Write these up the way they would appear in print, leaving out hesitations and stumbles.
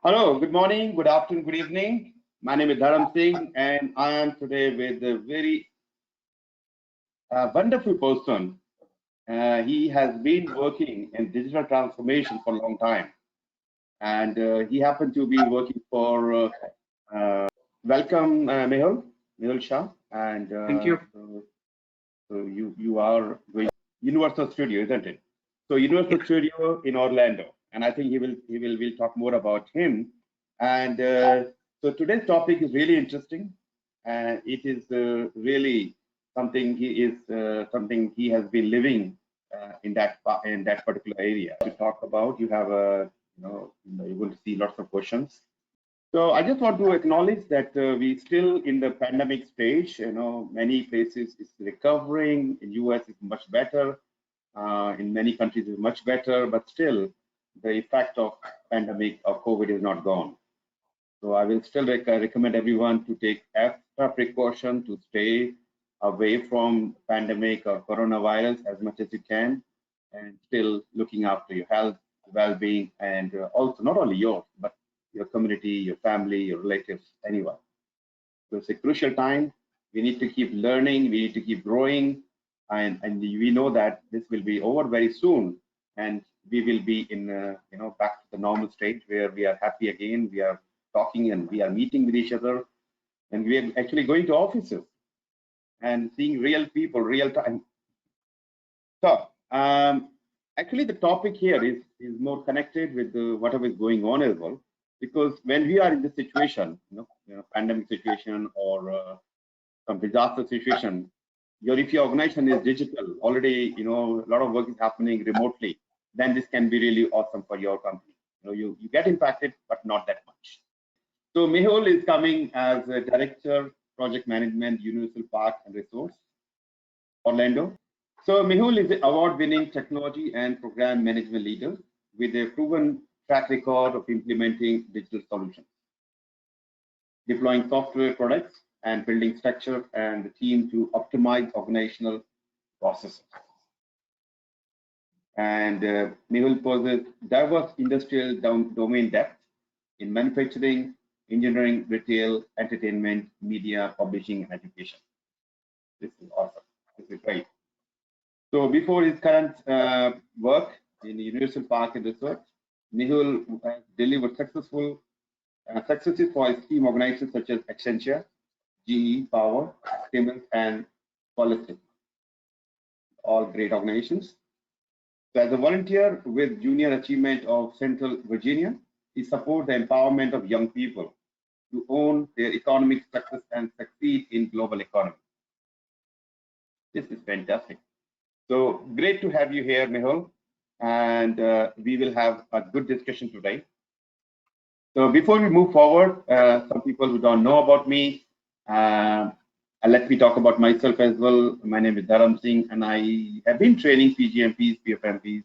Hello, good morning, good afternoon, good evening. My name is Dharam Singh, and I am today with a very wonderful person. He has been working in digital transformation for a long time, and he happened to be working for welcome Mehul Shah, and Thank you. you are going Universal Studio, isn't it? So Universal Yeah, Studio in Orlando, and I think we'll talk more about him. And so today's topic is really interesting, and it is really something he has been living in that particular area. To talk about, you have a you're going to see lots of questions. So I just want to acknowledge that we still in the pandemic stage. Many places is recovering. In US, it's much better. In many countries, it's much better. But still, the effect of pandemic of COVID is not gone. So I will still recommend everyone to take extra precaution to stay away from pandemic or coronavirus as much as you can, and still looking after your health, well-being, and also not only yours but your community, your family, your relatives, anyone. So it's a crucial time. We need to keep learning. We need to keep growing, and we know that this will be over very soon, and we will be in back to the normal state where we are happy again. We are talking and we are meeting with each other, and we are actually going to offices and seeing real people, real time. So actually, the topic here is more connected with whatever is going on as well, because when we are in this situation, pandemic situation or some disaster situation, if your organization is digital already, a lot of work is happening remotely, then this can be really awesome for your company. You get impacted, but not that much. So Mehul is coming as a director, project management, Universal Park and Resorts, Orlando. So Mehul is an award-winning technology and program management leader with a proven track record of implementing digital solutions, deploying software products, and building structure and the team to optimize organizational processes. And Mehul possesses diverse industrial domain depth in manufacturing, engineering, retail, entertainment, media, publishing, and education. This is awesome. This is great. So before his current work in the Universal Park and Research, Mehul has delivered successes for his team organizations such as Accenture, GE, Power, Siemens, and Quality, all great organizations. So as a volunteer with Junior Achievement of Central Virginia, he supports the empowerment of young people to own their economic success and succeed in global economy. This is fantastic. So great to have you here, Mehul, and we will have a good discussion today. So before we move forward, some people who don't know about me, let me talk about myself as well. My name is Dharam Singh, and I have been training PgMPs, PfMPs,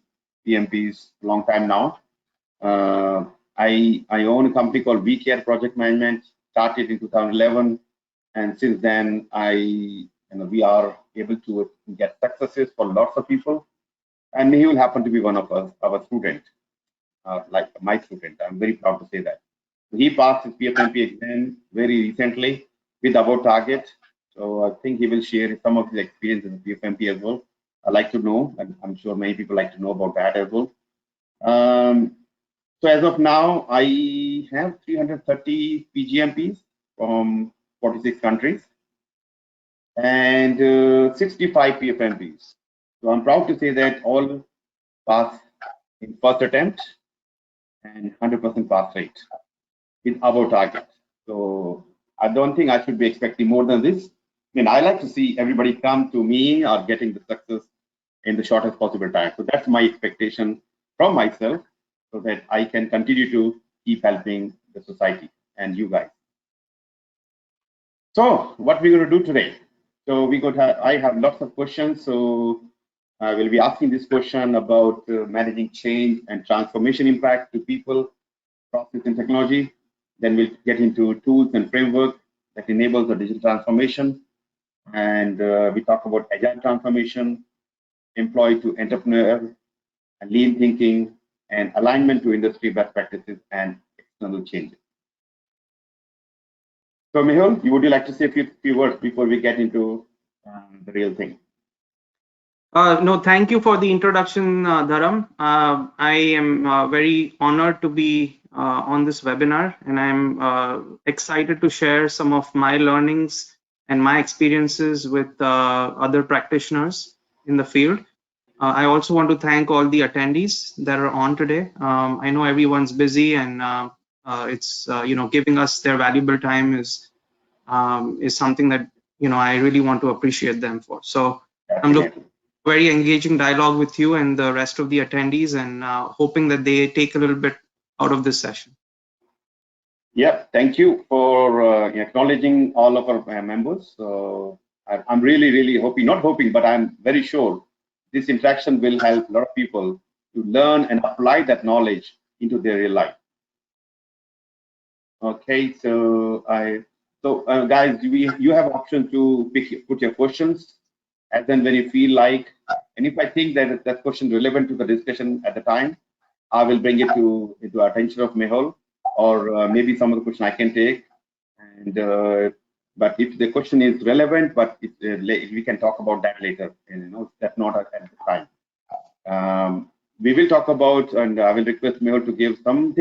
PMPs a long time now. I own a company called vCare Project Management, started in 2011, and since then we are able to get successes for lots of people. And he will happen to be one of us, our student, like my student. I'm very proud to say that. He passed his PfMP exam very recently with above target. So I think he will share some of his experience in the PfMP as well. I'd like to know, and I'm sure many people like to know about that as well. So as of now, I have 330 PgMPs from 46 countries and 65 PfMPs. So I'm proud to say that all pass in first attempt and 100% pass rate with our target. So I don't think I should be expecting more than this. I mean, I like to see everybody come to me or getting the success in the shortest possible time. So that's my expectation from myself, so that I can continue to keep helping the society and you guys. So what we're going to do today? So I have lots of questions. So I will be asking this question about managing change and transformation impact to people, process, and technology. Then we'll get into tools and framework that enables the digital transformation. And we talk about agile transformation, employee to entrepreneur, and lean thinking, and alignment to industry best practices and external changes. So Mehul, would you like to say a few words before we get into the real thing? No, thank you for the introduction, Dharam. I am very honored to be on this webinar, and I'm excited to share some of my learnings and my experiences with other practitioners in the field. I also want to thank all the attendees that are on today. I know everyone's busy, and it's giving us their valuable time is something that I really want to appreciate them for. So I'm looking very engaging dialogue with you and the rest of the attendees, and hoping that they take a little bit out of this session. Yeah, thank you for acknowledging all of our members. So I'm really hoping, not hoping, but I'm very sure this interaction will help a lot of people to learn and apply that knowledge into their real life. Okay, so guys, you have option to put your questions, and then when you feel like, and if I think that that question relevant to the discussion at the time, I will bring it into attention of Mehul, or maybe some of the question I can take. And but if the question is relevant, but we can talk about that later. And that's not at the time. We will talk about, and I will request Mehul to give some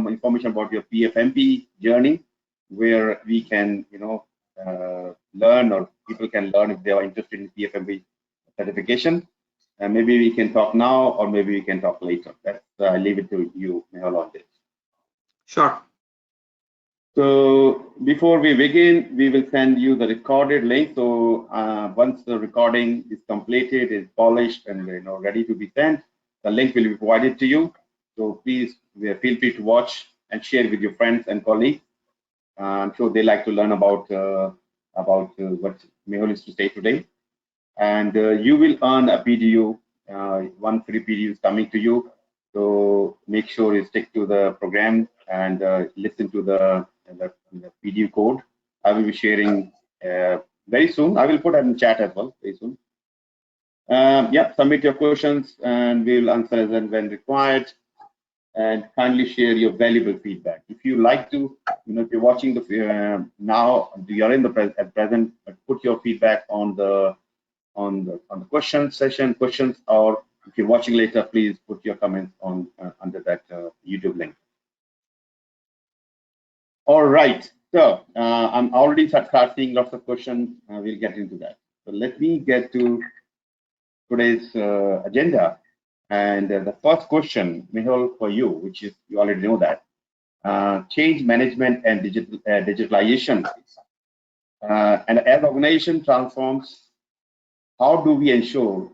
information about your PfMP journey, where we can, learn, or people can learn if they are interested in PfMP certification. And maybe we can talk now, or maybe we can talk later. I leave it to you, Mehul, on this. Sure. So before we begin, we will send you the recorded link. So once the recording is completed, is polished, and ready to be sent, the link will be provided to you. So please feel free to watch and share with your friends and colleagues. I'm sure they like to learn about what Mehul is to say today. And you will earn a PDU. One free PDU is coming to you. So make sure you stick to the program and listen to the PDU code. I will be sharing very soon. I will put it in chat as well very soon. Yeah, submit your questions and we will answer as and when required. And kindly share your valuable feedback. If you like to, if you're watching the now, you are in the at present, put your feedback on the question session questions, or if you're watching later, please put your comments on under that YouTube link. All right, so I'm already start seeing lots of questions. We'll get into that. So let me get to today's agenda. And the first question, Mehul, for you, which is, you already know that, change management and digitalization. And as organization transforms, how do we ensure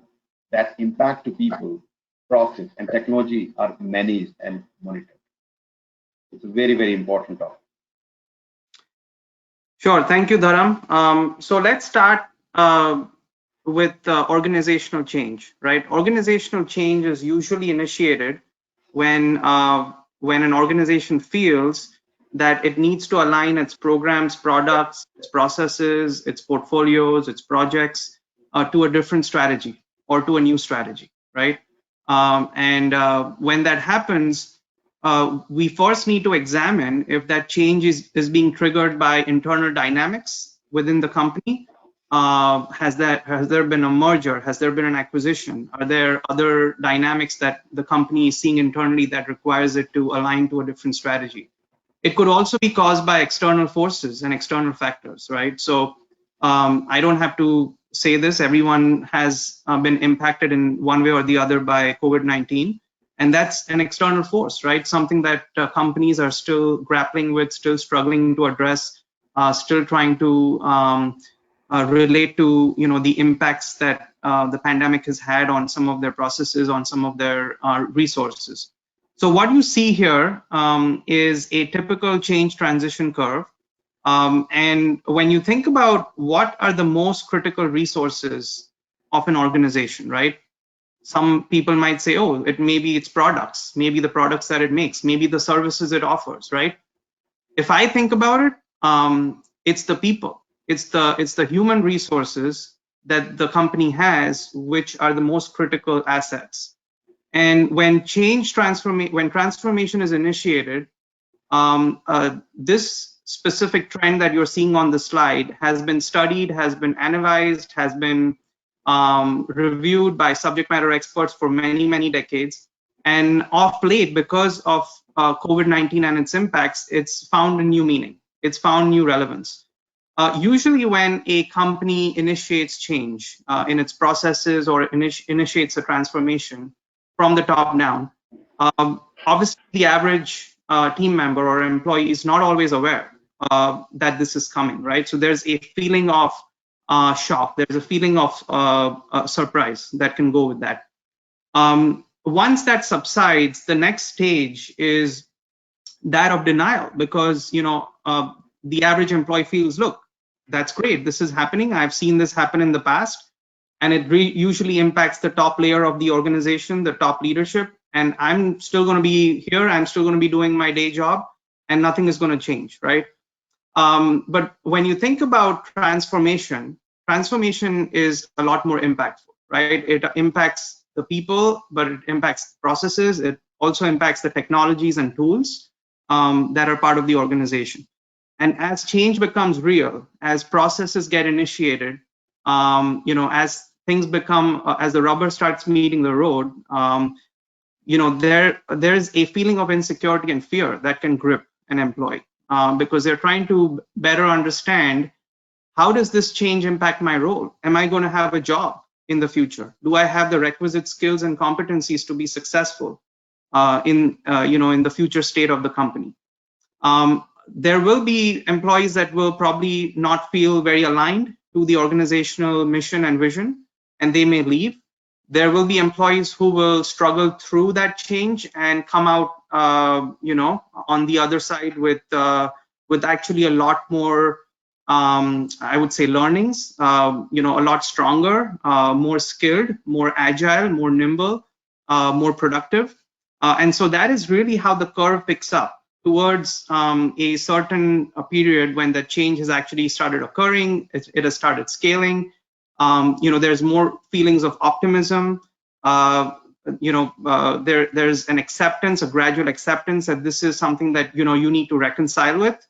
that impact to people, process, and technology are managed and monitored? It's a very important topic. Sure, thank you, Dharam. So let's start with organizational change, right? Organizational change is usually initiated when an organization feels that it needs to align its programs, products, its processes, its portfolios, its projects to a different strategy or to a new strategy, right? When that happens, we first need to examine if that change is being triggered by internal dynamics within the company. Has there been a merger? Has there been an acquisition? Are there other dynamics that the company is seeing internally that requires it to align to a different strategy? It could also be caused by external forces and external factors, right? So I don't have to say this. Everyone has been impacted in one way or the other by COVID-19. And that's an external force, right? Something that companies are still grappling with, still struggling to address, still trying to relate to the impacts that the pandemic has had on some of their processes, on some of their resources. So what you see here is a typical change transition curve. And when you think about what are the most critical resources of an organization, right? Some people might say, oh, maybe it's products, maybe the products that it makes, maybe the services it offers, right? If I think about it, it's the people. It's the human resources that the company has, which are the most critical assets. And when transformation is initiated, This specific trend that you're seeing on the slide has been studied, has been analyzed, has been reviewed by subject matter experts for many, many decades. And of late, because of COVID-19 and its impacts, it's found a new meaning. It's found new relevance. Usually when a company initiates change in its processes or initiates a transformation from the top down, obviously the average team member or employee is not always aware that this is coming, right? So there's a feeling of shock, there's a feeling of surprise that can go with that. Once that subsides, the next stage is that of denial, because the average employee feels, look, that's great, this is happening, I've seen this happen in the past, and it usually impacts the top layer of the organization, the top leadership, and I'm still going to be here, I'm still going to be doing my day job, and nothing is going to change, right? But when you think about transformation is a lot more impactful, right? It impacts the people, but it impacts processes, it also impacts the technologies and tools that are part of the organization. And as change becomes real, as processes get initiated, as things become, as the rubber starts meeting the road, there's a feeling of insecurity and fear that can grip an employee because they're trying to better understand, how does this change impact my role? Am I going to have a job in the future? Do I have the requisite skills and competencies to be successful in the future state of the company? There will be employees that will probably not feel very aligned to the organizational mission and vision, and they may leave. There will be employees who will struggle through that change and come out, on the other side with actually a lot more, I would say, learnings, a lot stronger, more skilled, more agile, more nimble, more productive. And so that is really how the curve picks up towards a certain period when the change has actually started occurring, it has started scaling. There's more feelings of optimism. There's an acceptance, a gradual acceptance that this is something that you need to reconcile with,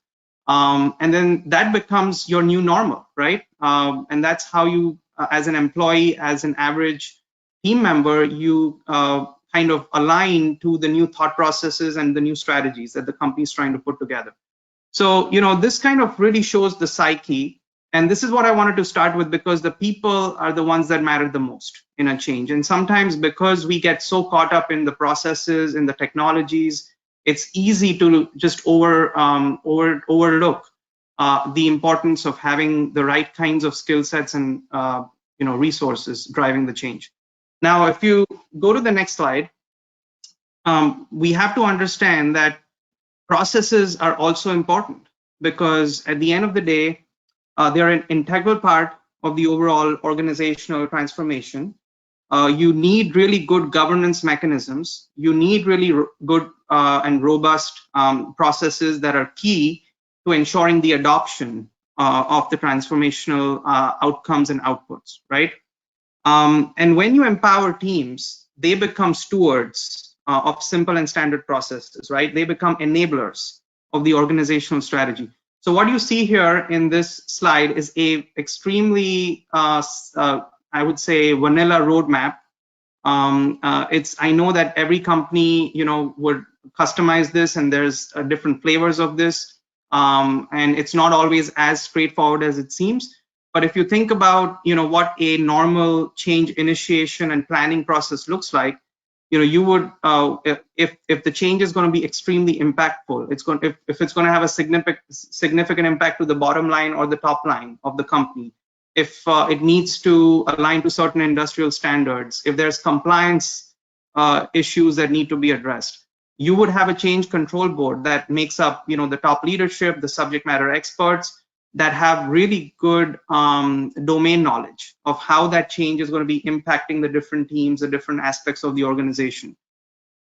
and then that becomes your new normal, right? And that's how you, as an employee, as an average team member, you kind of align to the new thought processes and the new strategies that the company is trying to put together. So, this kind of really shows the psyche. And this is what I wanted to start with, because the people are the ones that matter the most in a change. And sometimes because we get so caught up in the processes, in the technologies, it's easy to just overlook the importance of having the right kinds of skill sets and resources driving the change. Now, if you go to the next slide, we have to understand that processes are also important, because at the end of the day, they're an integral part of the overall organizational transformation. You need really good governance mechanisms. You need really good and robust processes that are key to ensuring the adoption of the transformational outcomes and outputs, right? And when you empower teams, they become stewards of simple and standard processes, right? They become enablers of the organizational strategy. So what you see here in this slide is a extremely, I would say, vanilla roadmap. I know that every company, would customize this, and there's different flavors of this, and it's not always as straightforward as it seems. But if you think about, what a normal change initiation and planning process looks like, you would, if the change is going to be extremely impactful, if it's going to have a significant impact to the bottom line or the top line of the company, if it needs to align to certain industrial standards, if there's compliance issues that need to be addressed, you would have a change control board that makes up, the top leadership, the subject matter experts that have really good domain knowledge of how that change is going to be impacting the different teams, the different aspects of the organization.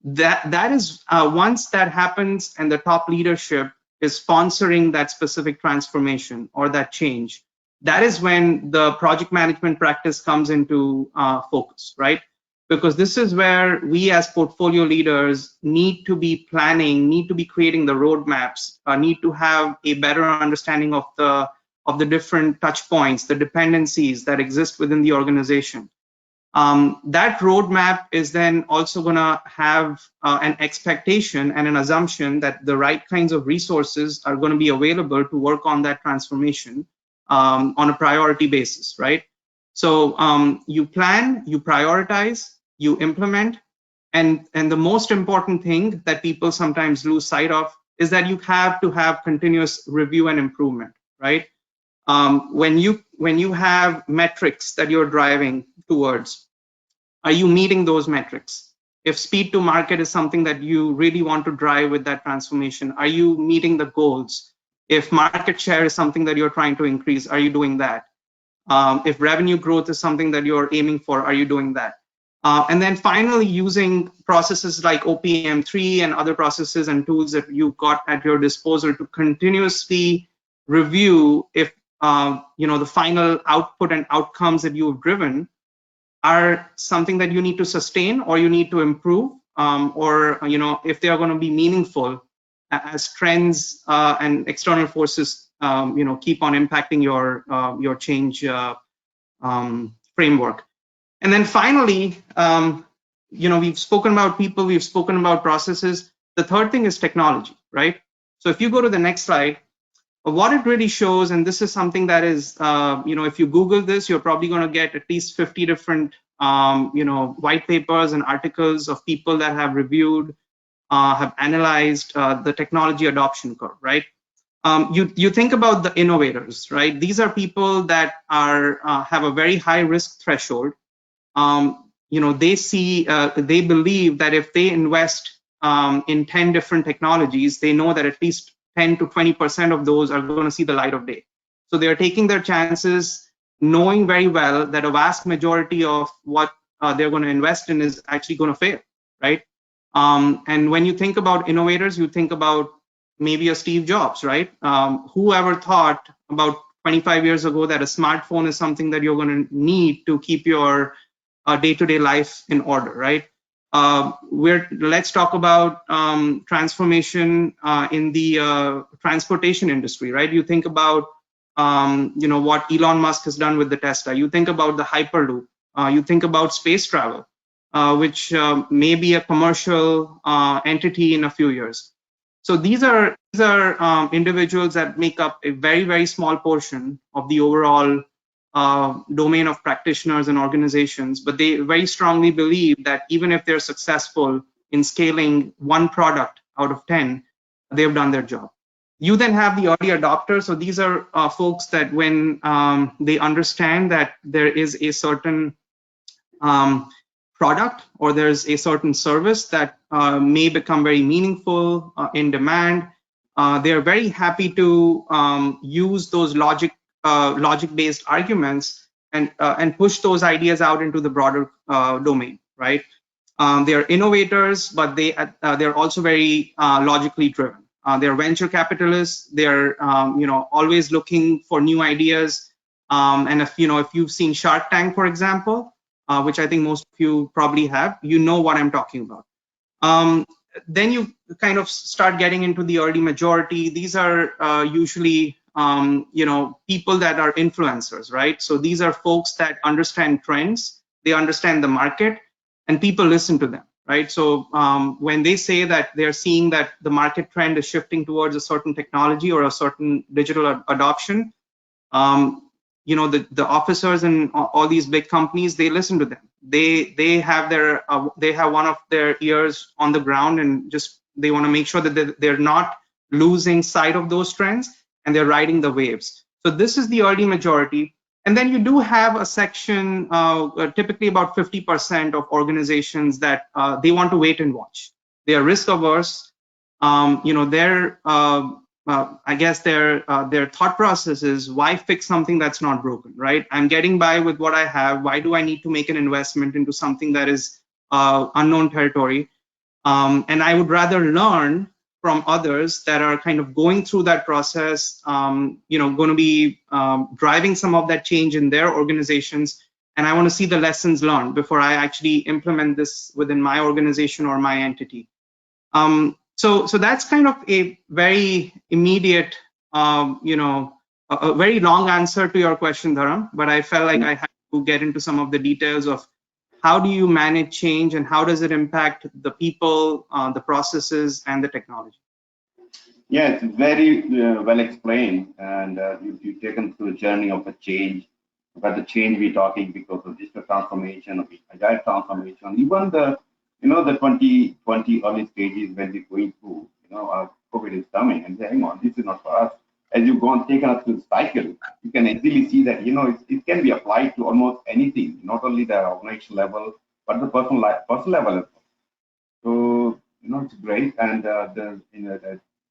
That is, once that happens and the top leadership is sponsoring that specific transformation or that change, that is when the project management practice comes into focus, right? because this is where we as portfolio leaders need to be planning, need to be creating the roadmaps, need to have a better understanding of the different touch points, the dependencies that exist within the organization. That roadmap is then also going to have an expectation and an assumption that the right kinds of resources are going to be available to work on that transformation on a priority basis, right? So you plan, you prioritize, you implement, and the most important thing that people sometimes lose sight of is that you have to have continuous review and improvement, right? When you have metrics that you're driving towards, are you meeting those metrics? If speed to market is something that you really want to drive with that transformation, are you meeting the goals? If market share is something that you're trying to increase, are you doing that? If revenue growth is something that you're aiming for, are you doing that? And then finally, using processes like OPM3 and other processes and tools that you've got at your disposal to continuously review if the final output and outcomes that you've driven are something that you need to sustain or you need to improve, or if they are going to be meaningful as trends and external forces keep on impacting your change framework. And then finally, we've spoken about people, we've spoken about processes. The third thing is technology, right? So if you go to the next slide, what it really shows, and this is something that is, if you Google this, you're probably going to get at least 50 different, white papers and articles of people that have reviewed, have analyzed the technology adoption curve, right? You think about the innovators, right? These are people that are have a very high risk threshold. They believe that if they invest in 10 different technologies, they know that at least 10 to 20% of those are going to see the light of day. So they're taking their chances, knowing very well that a vast majority of what they're going to invest in is actually going to fail, right? And when you think about innovators, you think about maybe a Steve Jobs, right? Whoever thought about 25 years ago that a smartphone is something that you're going to need to keep your day-to-day life in order, right? Let's talk about transformation in the transportation industry, right? You think about what Elon Musk has done with the Tesla. You think about the Hyperloop. You think about space travel, which may be a commercial entity in a few years. So these are individuals that make up a very, very small portion of the overall domain of practitioners and organizations, but they very strongly believe that even if they're successful in scaling one product out of 10, they've done their job. You then have the early adopters. So these are folks that when they understand that there is a certain product or there's a certain service that may become very meaningful, in demand, they're very happy to use those logic-based arguments and push those ideas out into the broader domain, right? They're innovators, but they're also very logically driven. They're venture capitalists. They're always looking for new ideas. And if you've seen Shark Tank, for example, which I think most of you probably have, you know what I'm talking about. Then you kind of start getting into the early majority. These are usually people that are influencers, right? So these are folks that understand trends, they understand the market, and people listen to them, right? So when they say that they're seeing that the market trend is shifting towards a certain technology or a certain digital adoption, the officers in all these big companies, they listen to them. They have one of their ears on the ground, and just they want to make sure that they're not losing sight of those trends and they're riding the waves. So this is the early majority. And then you do have a section, typically about 50% of organizations that they want to wait and watch. They are risk averse. I guess their thought process is, why fix something that's not broken, right? I'm getting by with what I have. Why do I need to make an investment into something that is unknown territory? And I would rather learn from others that are kind of going through that process, going to be driving some of that change in their organizations, and I want to see the lessons learned before I actually implement this within my organization or my entity. So that's kind of a very immediate, a very long answer to your question, Dharam, but I felt like I had to get into some of the details of how do you manage change and how does it impact the people, the processes, and the technology. Yeah, it's very well explained, and you've taken through the journey of a change, about the change we're talking because of digital transformation, of agile transformation, even the 2020 early stages when we're going through, COVID is coming and saying, hang on, this is not for us. As you go on, taken us through the cycle, you can easily see that, it can be applied to almost anything, not only the organization level, but the personal level as well. So, it's great. And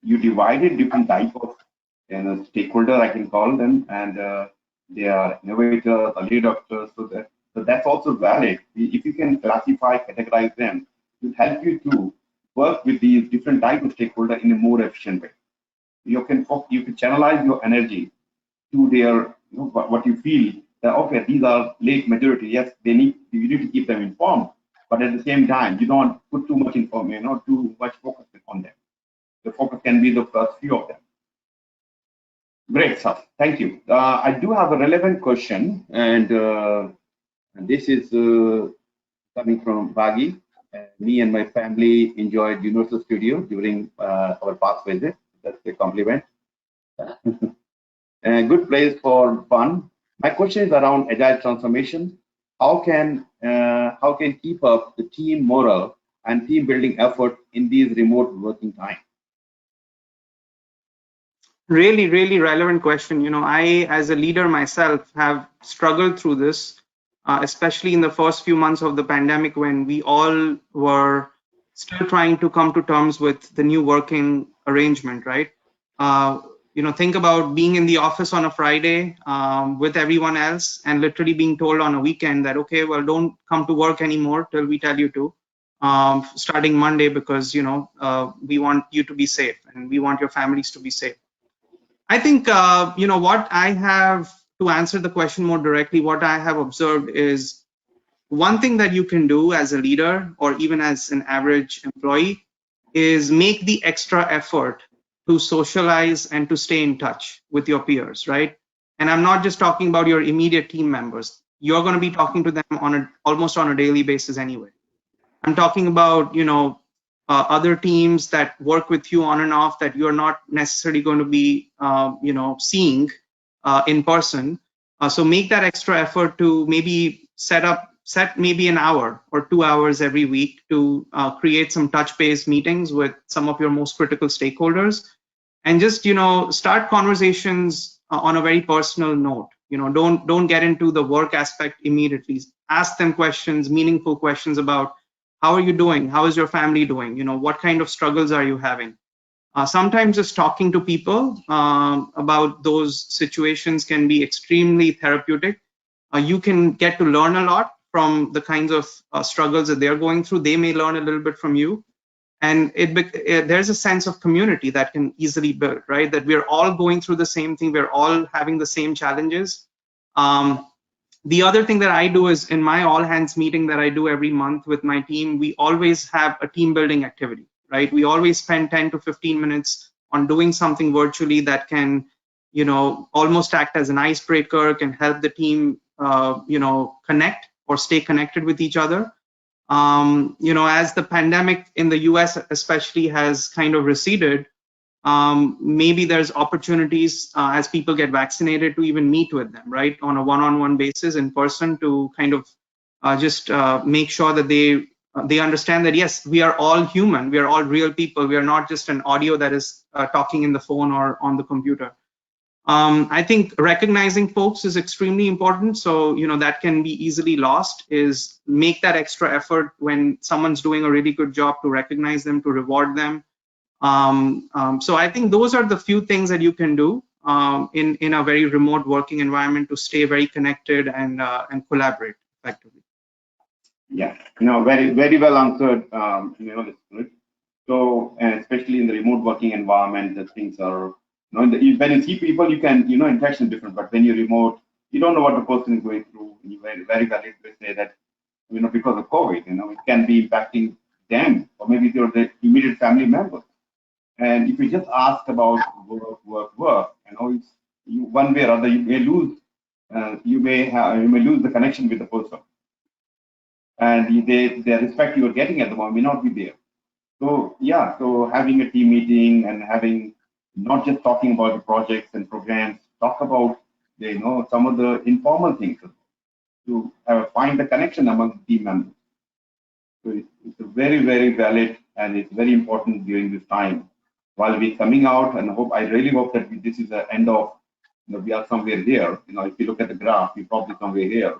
you divided different type of stakeholder, I can call them, and they are innovators, early adopters. So that's also valid. If you can classify, categorize them, it will help you to work with these different type of stakeholder in a more efficient way. You can channelize your energy to their what you feel that okay, these are late majority. Yes, you need to keep them informed, but at the same time, you don't put too much information, too much focus on them. The focus can be the first few of them. Great stuff. Thank you. I do have a relevant question, and this is coming from Bagi. Me and my family enjoyed Universal Studio during our past visit. That's a compliment. A good place for fun. My question is around agile transformation. How can keep up the team morale and team building effort in these remote working times? Really, really relevant question. I, as a leader myself, have struggled through this, especially in the first few months of the pandemic when we all were still trying to come to terms with the new working arrangement, right? Think about being in the office on a Friday with everyone else and literally being told on a weekend that, okay, well, don't come to work anymore till we tell you to, starting Monday, because, we want you to be safe and we want your families to be safe. I think, what I have to answer the question more directly, what I have observed is one thing that you can do as a leader or even as an average employee is make the extra effort to socialize and to stay in touch with your peers, right? And I'm not just talking about your immediate team members. You're going to be talking to them almost on a daily basis anyway. I'm talking about, other teams that work with you on and off that you're not necessarily going to be, seeing in person. So make that extra effort to maybe set maybe an hour or 2 hours every week to create some touch-based meetings with some of your most critical stakeholders, and just start conversations on a very personal note. Don't get into the work aspect immediately. Ask them questions, meaningful questions about how are you doing? How is your family doing? What kind of struggles are you having? Sometimes just talking to people about those situations can be extremely therapeutic. You can get to learn a lot from the kinds of struggles that they're going through. They may learn a little bit from you. And there's a sense of community that can easily build, right? That we're all going through the same thing. We're all having the same challenges. The other thing that I do is in my all hands meeting that I do every month with my team, we always have a team building activity, right? We always spend 10 to 15 minutes on doing something virtually that can, almost act as an icebreaker, can help the team, connect or stay connected with each other. As the pandemic in the US especially has kind of receded, maybe there's opportunities as people get vaccinated to even meet with them, right, on a one-on-one basis in person to kind of just make sure that they understand that, yes, we are all human, we are all real people, we are not just an audio that is talking in the phone or on the computer. I think recognizing folks is extremely important. So, that can be easily lost, is make that extra effort when someone's doing a really good job to recognize them, to reward them. So I think those are the few things that you can do in a very remote working environment to stay very connected and collaborate effectively. Yeah, very, very well answered, So, especially in the remote working environment, the things are, when you see people, you can, interaction is different, but when you're remote, you don't know what the person is going through. you very valid to say that, because of COVID, it can be impacting them or maybe the immediate family members. And if you just ask about work, it's one way or other you may lose, you may lose the connection with the person, and the respect you are getting at the moment may not be there. So yeah, so having a team meeting and having not just talking about the projects and programs, talk about some of the informal things to find the connection among team members. So it's a very valid and it's very important during this time while we're coming out. And I really hope that this is the end of, we are somewhere here. If you look at the graph, we're probably somewhere here,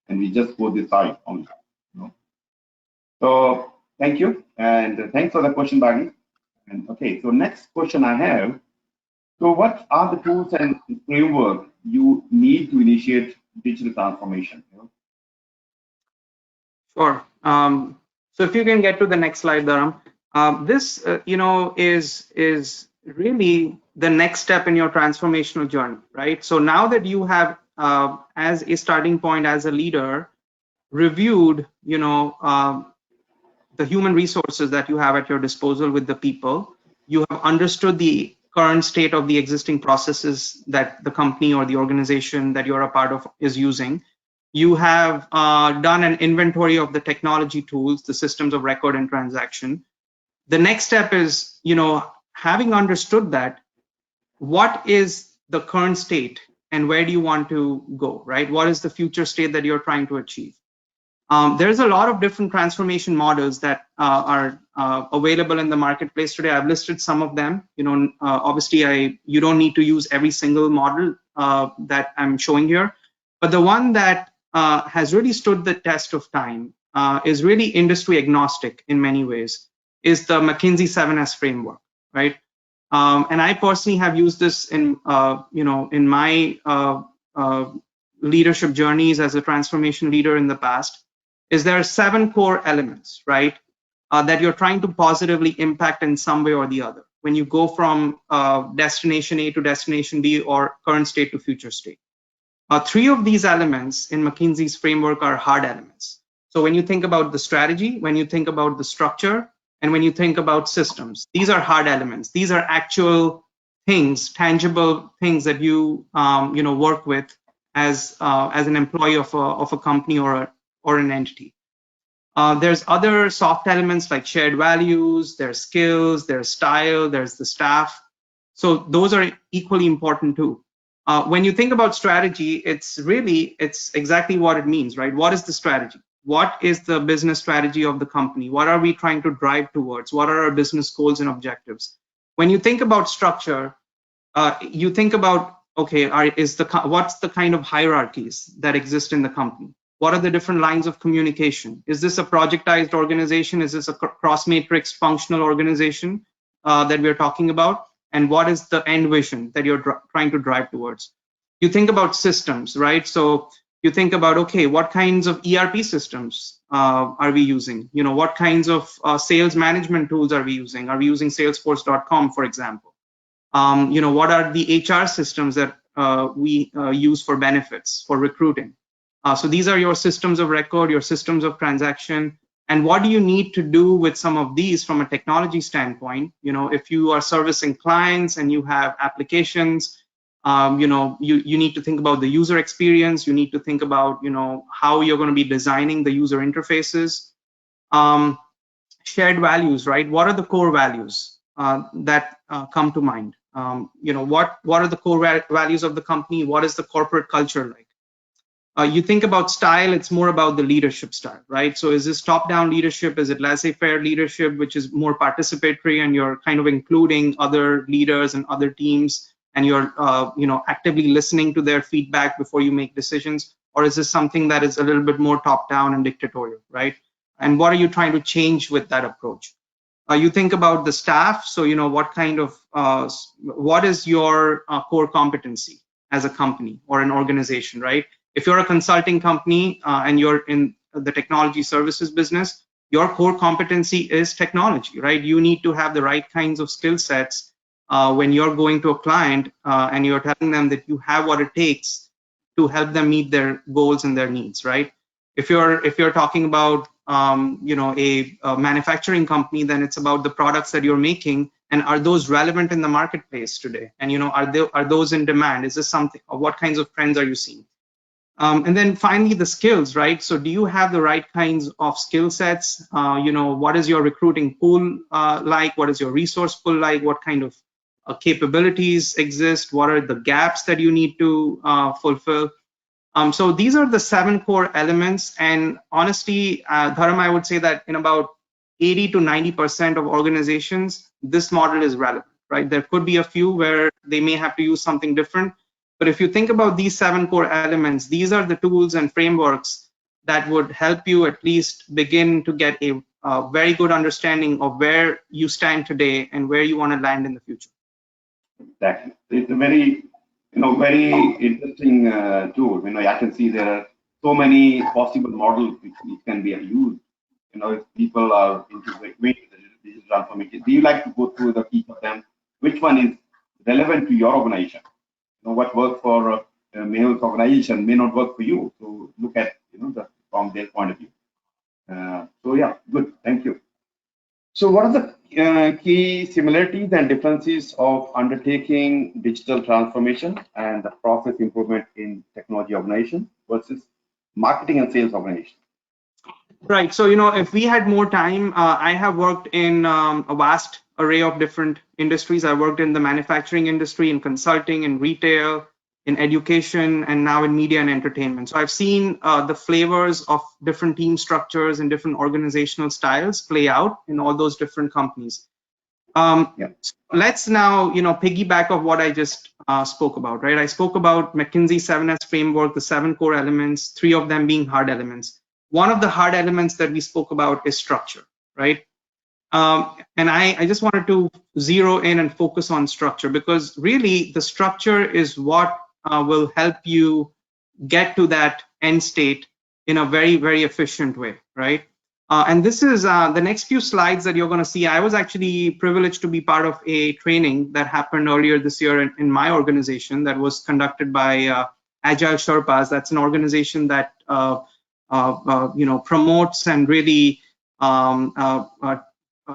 and we just go this side only. So thank you, and thanks for the question, Baggy. And okay, so next question I have. So what are the tools and framework you need to initiate digital transformation? Sure. So if you can get to the next slide, Dharam. This, is really the next step in your transformational journey, right? So now that you have, as a starting point, as a leader, reviewed, the human resources that you have at your disposal with the people, you have understood the current state of the existing processes that the company or the organization that you're a part of is using. You have done an inventory of the technology tools, the systems of record and transaction. The next step is, having understood that, what is the current state and where do you want to go, right? What is the future state that you're trying to achieve? There's a lot of different transformation models that are available in the marketplace today. I've listed some of them. Obviously, you don't need to use every single model that I'm showing here, but the one that has really stood the test of time, is really industry agnostic in many ways, is the McKinsey 7S framework, right? And I personally have used this in my leadership journeys as a transformation leader in the past. Is there are 7 core elements, right, that you're trying to positively impact in some way or the other when you go from destination A to destination B or current state to future state. 3 of these elements in McKinsey's framework are hard elements. So when you think about the strategy, when you think about the structure, and when you think about systems, these are hard elements. These are actual things, tangible things that you work with as an employee of a company or an entity. There's other soft elements like shared values, there's skills, there's style, there's the staff. So those are equally important too. When you think about strategy, it's exactly what it means, right? What is the strategy? What is the business strategy of the company? What are we trying to drive towards? What are our business goals and objectives? When you think about structure, you think about, okay, what's the kind of hierarchies that exist in the company? What are the different lines of communication? Is this a projectized organization? Is this a cross-matrix functional organization that we're talking about? And what is the end vision that you're trying to drive towards? You think about systems, right? So you think about, okay, what kinds of ERP systems are we using? What kinds of sales management tools are we using? Are we using Salesforce.com, for example? What are the HR systems that we use for benefits, for recruiting? So these are your systems of record, your systems of transaction. And what do you need to do with some of these from a technology standpoint? If you are servicing clients and you have applications, you need to think about the user experience. You need to think about, how you're going to be designing the user interfaces. Shared values, right? What are the core values that come to mind? What are the core values of the company? What is the corporate culture like? You think about style, it's more about the leadership style, right? So is this top-down leadership? Is it laissez-faire leadership, which is more participatory and you're kind of including other leaders and other teams and you're actively listening to their feedback before you make decisions? Or is this something that is a little bit more top-down and dictatorial, right? And what are you trying to change with that approach? You think about the staff. So, what is your core competency as a company or an organization, right? If you're a consulting company and you're in the technology services business, your core competency is technology, right? You need to have the right kinds of skill sets when you're going to a client and you're telling them that you have what it takes to help them meet their goals and their needs, right? If you're talking about a manufacturing company, then it's about the products that you're making, and are those relevant in the marketplace today? And are those in demand? Is this something? Or what kinds of trends are you seeing? And then finally, the skills, right? So do you have the right kinds of skill sets? What is your recruiting pool like? What is your resource pool like? What kind of capabilities exist? What are the gaps that you need to fulfill? So these are the 7 core elements. And honestly, Dharam, I would say that in about 80 to 90% of organizations, this model is relevant, right? There could be a few where they may have to use something different. But if you think about these 7 core elements, these are the tools and frameworks that would help you at least begin to get a very good understanding of where you stand today and where you want to land in the future. Exactly. It's a very interesting tool. I can see there are so many possible models which can be used. If people are into digital transformation, do you like to go through each of them? Which one is relevant to your organization? What works for Mehul's organization may not work for you. So look at from their point of view. So yeah, good. Thank you. So what are the key similarities and differences of undertaking digital transformation and the process improvement in technology organization versus marketing and sales organization? Right. So, if we had more time, I have worked in a vast array of different industries. I worked in the manufacturing industry, in consulting, in retail, in education, and now in media and entertainment. So I've seen the flavors of different team structures and different organizational styles play out in all those different companies. Let's now, piggyback of what I just spoke about, right? I spoke about McKinsey 7S framework, the 7 core elements, 3 of them being hard elements. One of the hard elements that we spoke about is structure, right? And I just wanted to zero in and focus on structure, because really the structure is what will help you get to that end state in a very, very efficient way, right? And this is the next few slides that you're going to see. I was actually privileged to be part of a training that happened earlier this year in my organization that was conducted by Agile Sherpas. That's an organization that promotes and really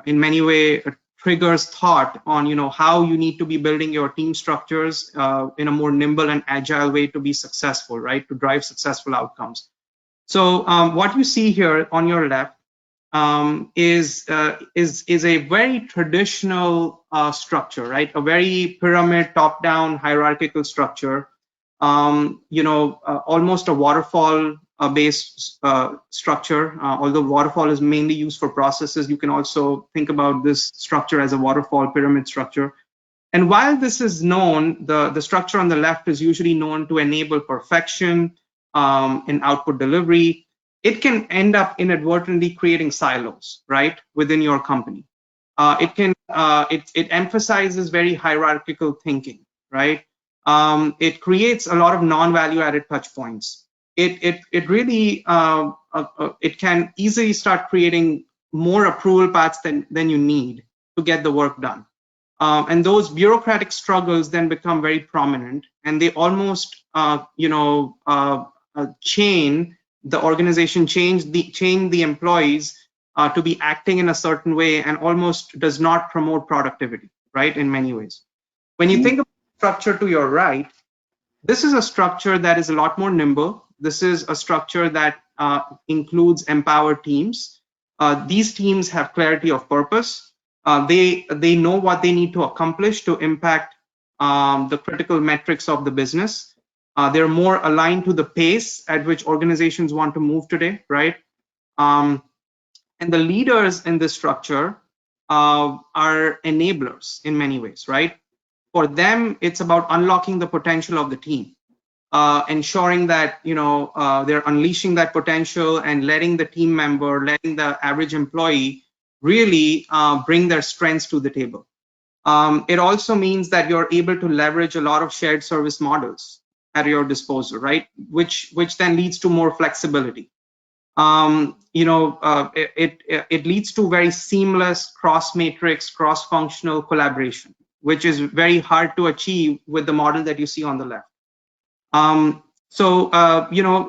in many ways triggers thought on how you need to be building your team structures in a more nimble and agile way to be successful, right? To drive successful outcomes. So what you see here on your left is a very traditional structure, right? A very pyramid, top-down, hierarchical structure. Almost a waterfall based structure. Although waterfall is mainly used for processes, you can also think about this structure as a waterfall pyramid structure. And while this is known, the structure on the left is usually known to enable perfection in output delivery. It can end up inadvertently creating silos, right, within your company. It emphasizes very hierarchical thinking, right? It creates a lot of non-value added touch points. It really it can easily start creating more approval paths than you need to get the work done. And those bureaucratic struggles then become very prominent, and they almost chain the organization, chain the employees to be acting in a certain way, and almost does not promote productivity, right, in many ways. When you think of structure to your right, this is a structure that is a lot more nimble. This is a structure that includes empowered teams. These teams have clarity of purpose. They know what they need to accomplish to impact the critical metrics of the business. They're more aligned to the pace at which organizations want to move today, right? And the leaders in this structure are enablers in many ways, right? For them, it's about unlocking the potential of the team, ensuring that they're unleashing that potential and letting the team member, letting the average employee really bring their strengths to the table. It also means that you're able to leverage a lot of shared service models at your disposal, right? Which then leads to more flexibility. It leads to very seamless cross-matrix, cross-functional collaboration, which is very hard to achieve with the model that you see on the left. So,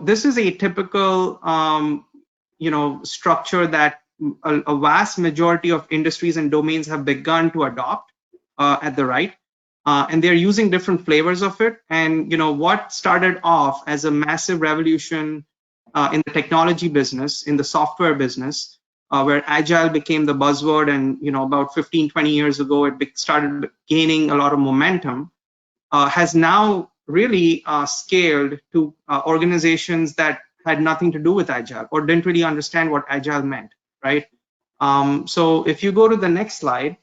this is a typical, structure that a vast majority of industries and domains have begun to adopt at the right. And they're using different flavors of it. And, what started off as a massive revolution in the technology business, in the software business, where Agile became the buzzword. And, about 15, 20 years ago, it started gaining a lot of momentum. Has now really scaled to organizations that had nothing to do with Agile or didn't really understand what Agile meant, right? So if you go to the next slide,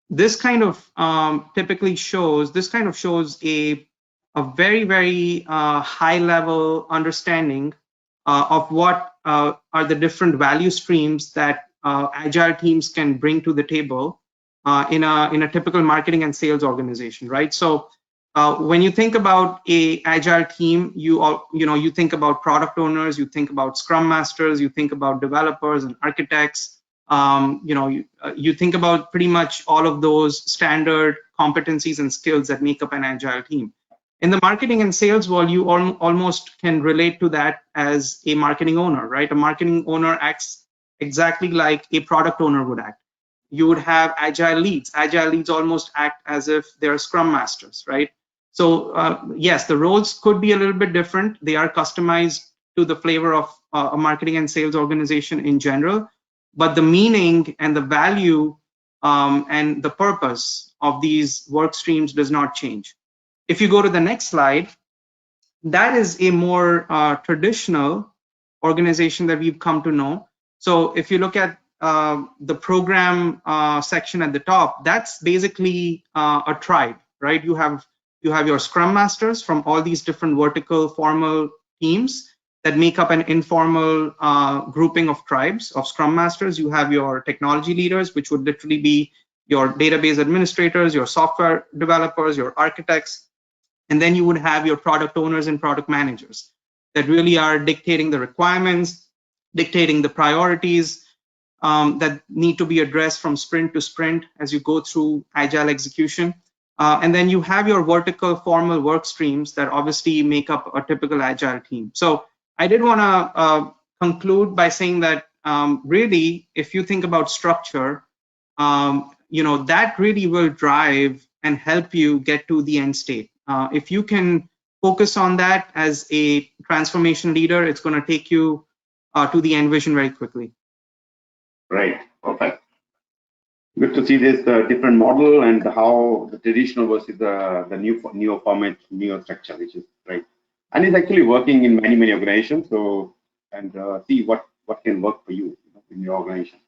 this kind of shows a very, very high level understanding of what are the different value streams that Agile teams can bring to the table in a typical marketing and sales organization, right? So when you think about a Agile team, you think about product owners, you think about Scrum Masters, you think about developers and architects. You think about pretty much all of those standard competencies and skills that make up an Agile team. In the marketing and sales world, you almost can relate to that as a marketing owner, right? A marketing owner acts exactly like a product owner would act. You would have Agile leads. Agile leads almost act as if they're Scrum Masters, right? So yes, the roles could be a little bit different. They are customized to the flavor of a marketing and sales organization in general, but the meaning and the value and the purpose of these work streams does not change. If you go to the next slide, that is a more traditional organization that we've come to know. So if you look at the program section at the top, that's basically a tribe, right? You have your Scrum Masters from all these different vertical formal teams that make up an informal grouping of tribes of Scrum Masters. You have your technology leaders, which would literally be your database administrators, your software developers, your architects, and then you would have your product owners and product managers that really are dictating the requirements, dictating the priorities that need to be addressed from sprint to sprint as you go through Agile execution. And then you have your vertical formal work streams that obviously make up a typical Agile team. So I did want to conclude by saying that really, if you think about structure, that really will drive and help you get to the end state. If you can focus on that as a transformation leader, it's going to take you to the end vision very quickly. Right, perfect. Good to see this different model and how the traditional versus the new format, new structure, which is right. And it's actually working in many organizations. So, and see what can work for you, in your organization.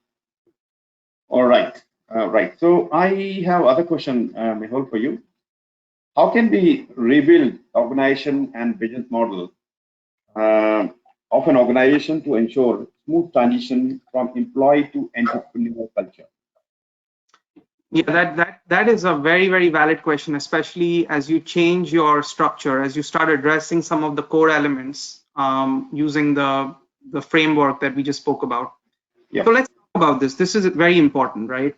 All right, right. So I have other question, Mehul, for you. How can we rebuild organization and business model of an organization to ensure smooth transition from employee to entrepreneurial culture? Yeah, that is a very, very valid question, especially as you change your structure, as you start addressing some of the core elements using the framework that we just spoke about. Yeah. So let's talk about this. This is very important, right?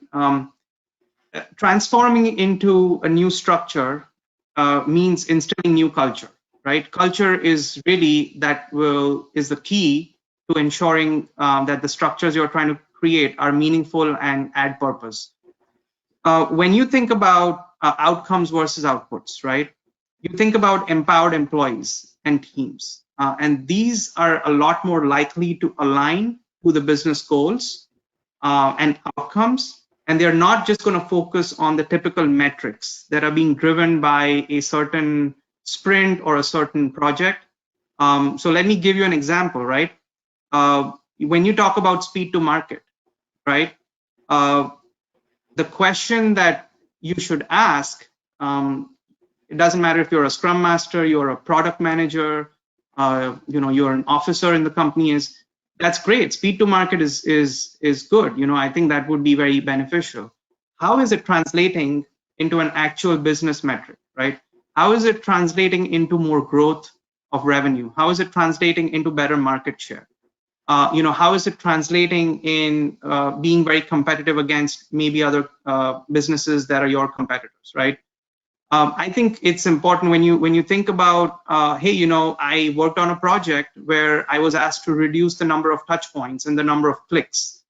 Transforming into a new structure means instilling new culture, right? Culture is really is the key to ensuring that the structures you're trying to create are meaningful and add purpose. When you think about outcomes versus outputs, right? You think about empowered employees and teams, and these are a lot more likely to align to the business goals and outcomes. And they're not just going to focus on the typical metrics that are being driven by a certain sprint or a certain project. So let me give you an example, right? When you talk about speed to market, right? The question that you should ask, it doesn't matter if you're a Scrum Master, you're a product manager, you're an officer in the company, that's great. Speed to market is good. I think that would be very beneficial. How is it translating into an actual business metric, right? How is it translating into more growth of revenue? How is it translating into better market share? How is it translating in being very competitive against maybe other businesses that are your competitors, right? I think it's important when you think about, hey, I worked on a project where I was asked to reduce the number of touch points and the number of clicks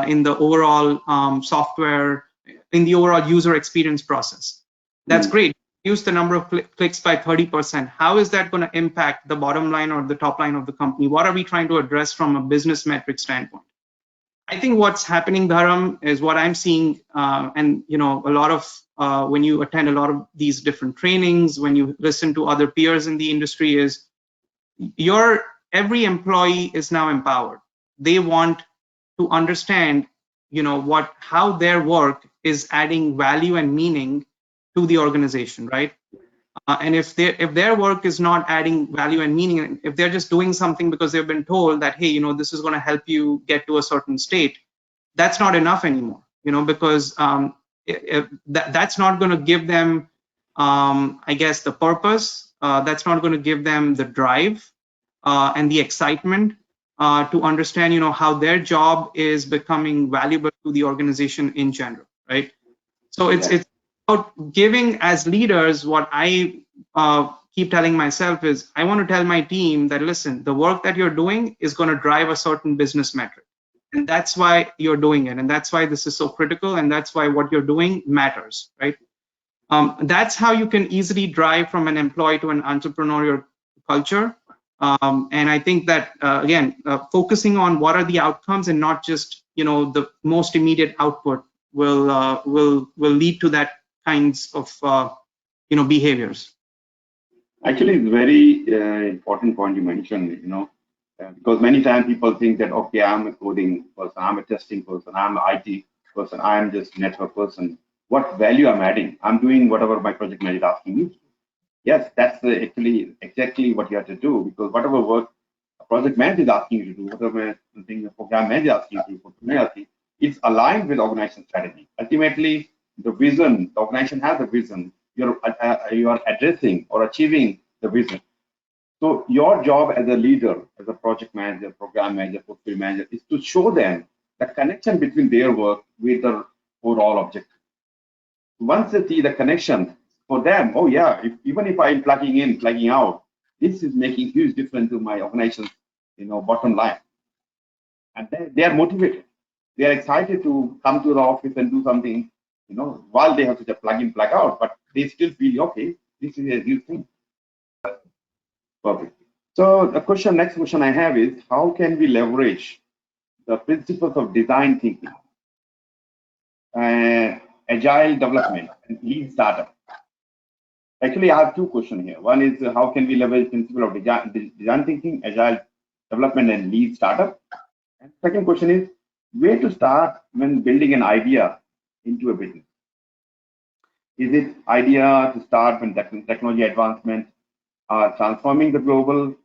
in the overall software, in the overall user experience process. That's great. Reduce the number of clicks by 30%. How is that going to impact the bottom line or the top line of the company? What are we trying to address from a business metric standpoint? I think what's happening, Dharam, is what I'm seeing, and a lot of when you attend a lot of these different trainings, when you listen to other peers in the industry, is every employee is now empowered. They want to understand, how their work is adding value and meaning to the organization, right? And if their work is not adding value and meaning, if they're just doing something because they've been told that, hey, this is going to help you get to a certain state, that's not enough anymore, because that's not going to give them, I guess, the purpose. That's not going to give them the drive and the excitement to understand, how their job is becoming valuable to the organization in general, right? So it's about giving, as leaders, what I keep telling myself is, I want to tell my team that, listen, the work that you're doing is going to drive a certain business metric. And that's why you're doing it. And that's why this is so critical. And that's why what you're doing matters, right? That's how you can easily drive from an employee to an entrepreneurial culture. And I think that, again, focusing on what are the outcomes and not just, the most immediate output will lead to that kinds of, behaviors. Actually, it's a very important point you mentioned, because many times people think that, okay, I'm a coding person, I'm a testing person, I'm an IT person, I'm just a network person. What value I'm adding? I'm doing whatever my project manager is asking me to do. Yes, that's actually exactly what you have to do, because whatever work a project manager is asking you to do, whatever thing the program manager is asking you to do, it's aligned with organization strategy. Ultimately, the vision, the organization has a vision. You are addressing or achieving the vision. So your job as a leader, as a project manager, program manager, portfolio manager, is to show them the connection between their work with the overall objective. Once they see the connection for them, oh yeah, even if I'm plugging in, plugging out, this is making huge difference to my organization's bottom line. And they are motivated. They are excited to come to the office and do something, while they have to just plug in, plug out, but they still feel, okay, this is a new thing. Perfect. So the next question I have is, how can we leverage the principles of design thinking, agile development, and lean startup? Actually, I have two questions here. One is, how can we leverage principle of design thinking, agile development, and lean startup? And second question is, where to start when building an idea into a business? Is it idea to start when technology advancement are transforming the globe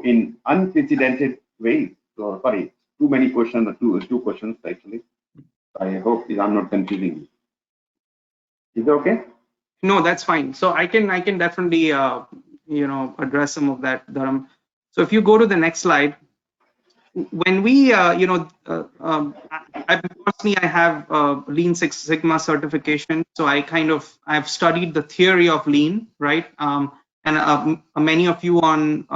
in unprecedented ways? So sorry, too many questions, two questions actually. I hope I'm not confusing you. Is it okay? No, that's fine. So I can definitely address some of that, Dharam. So if you go to the next slide, when we I personally, I have Lean Six Sigma certification, so I've studied the theory of Lean, right? And many of you in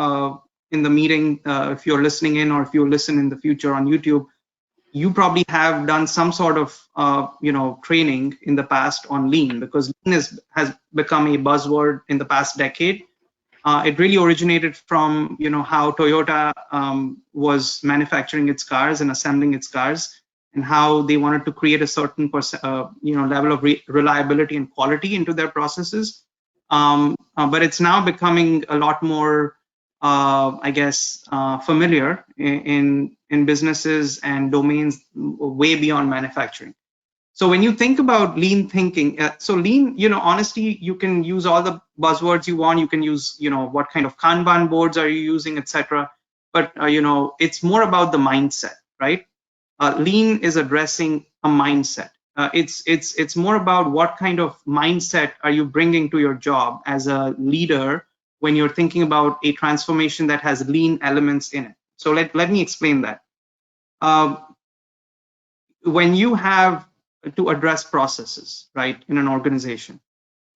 the meeting, if you're listening in or if you listen in the future on YouTube, you probably have done some sort of training in the past on Lean, because Lean has become a buzzword in the past decade. It really originated from how Toyota was manufacturing its cars and assembling its cars, and how they wanted to create a certain level of reliability and quality into their processes. But it's now becoming a lot more, I guess, familiar in businesses and domains way beyond manufacturing. So when you think about lean thinking, so lean, honestly, you can use all the buzzwords you want. You can use, what kind of Kanban boards are you using, etc. But it's more about the mindset, right? Lean is addressing a mindset. It's more about what kind of mindset are you bringing to your job as a leader when you're thinking about a transformation that has lean elements in it. So let me explain that. When you have to address processes, right, in an organization,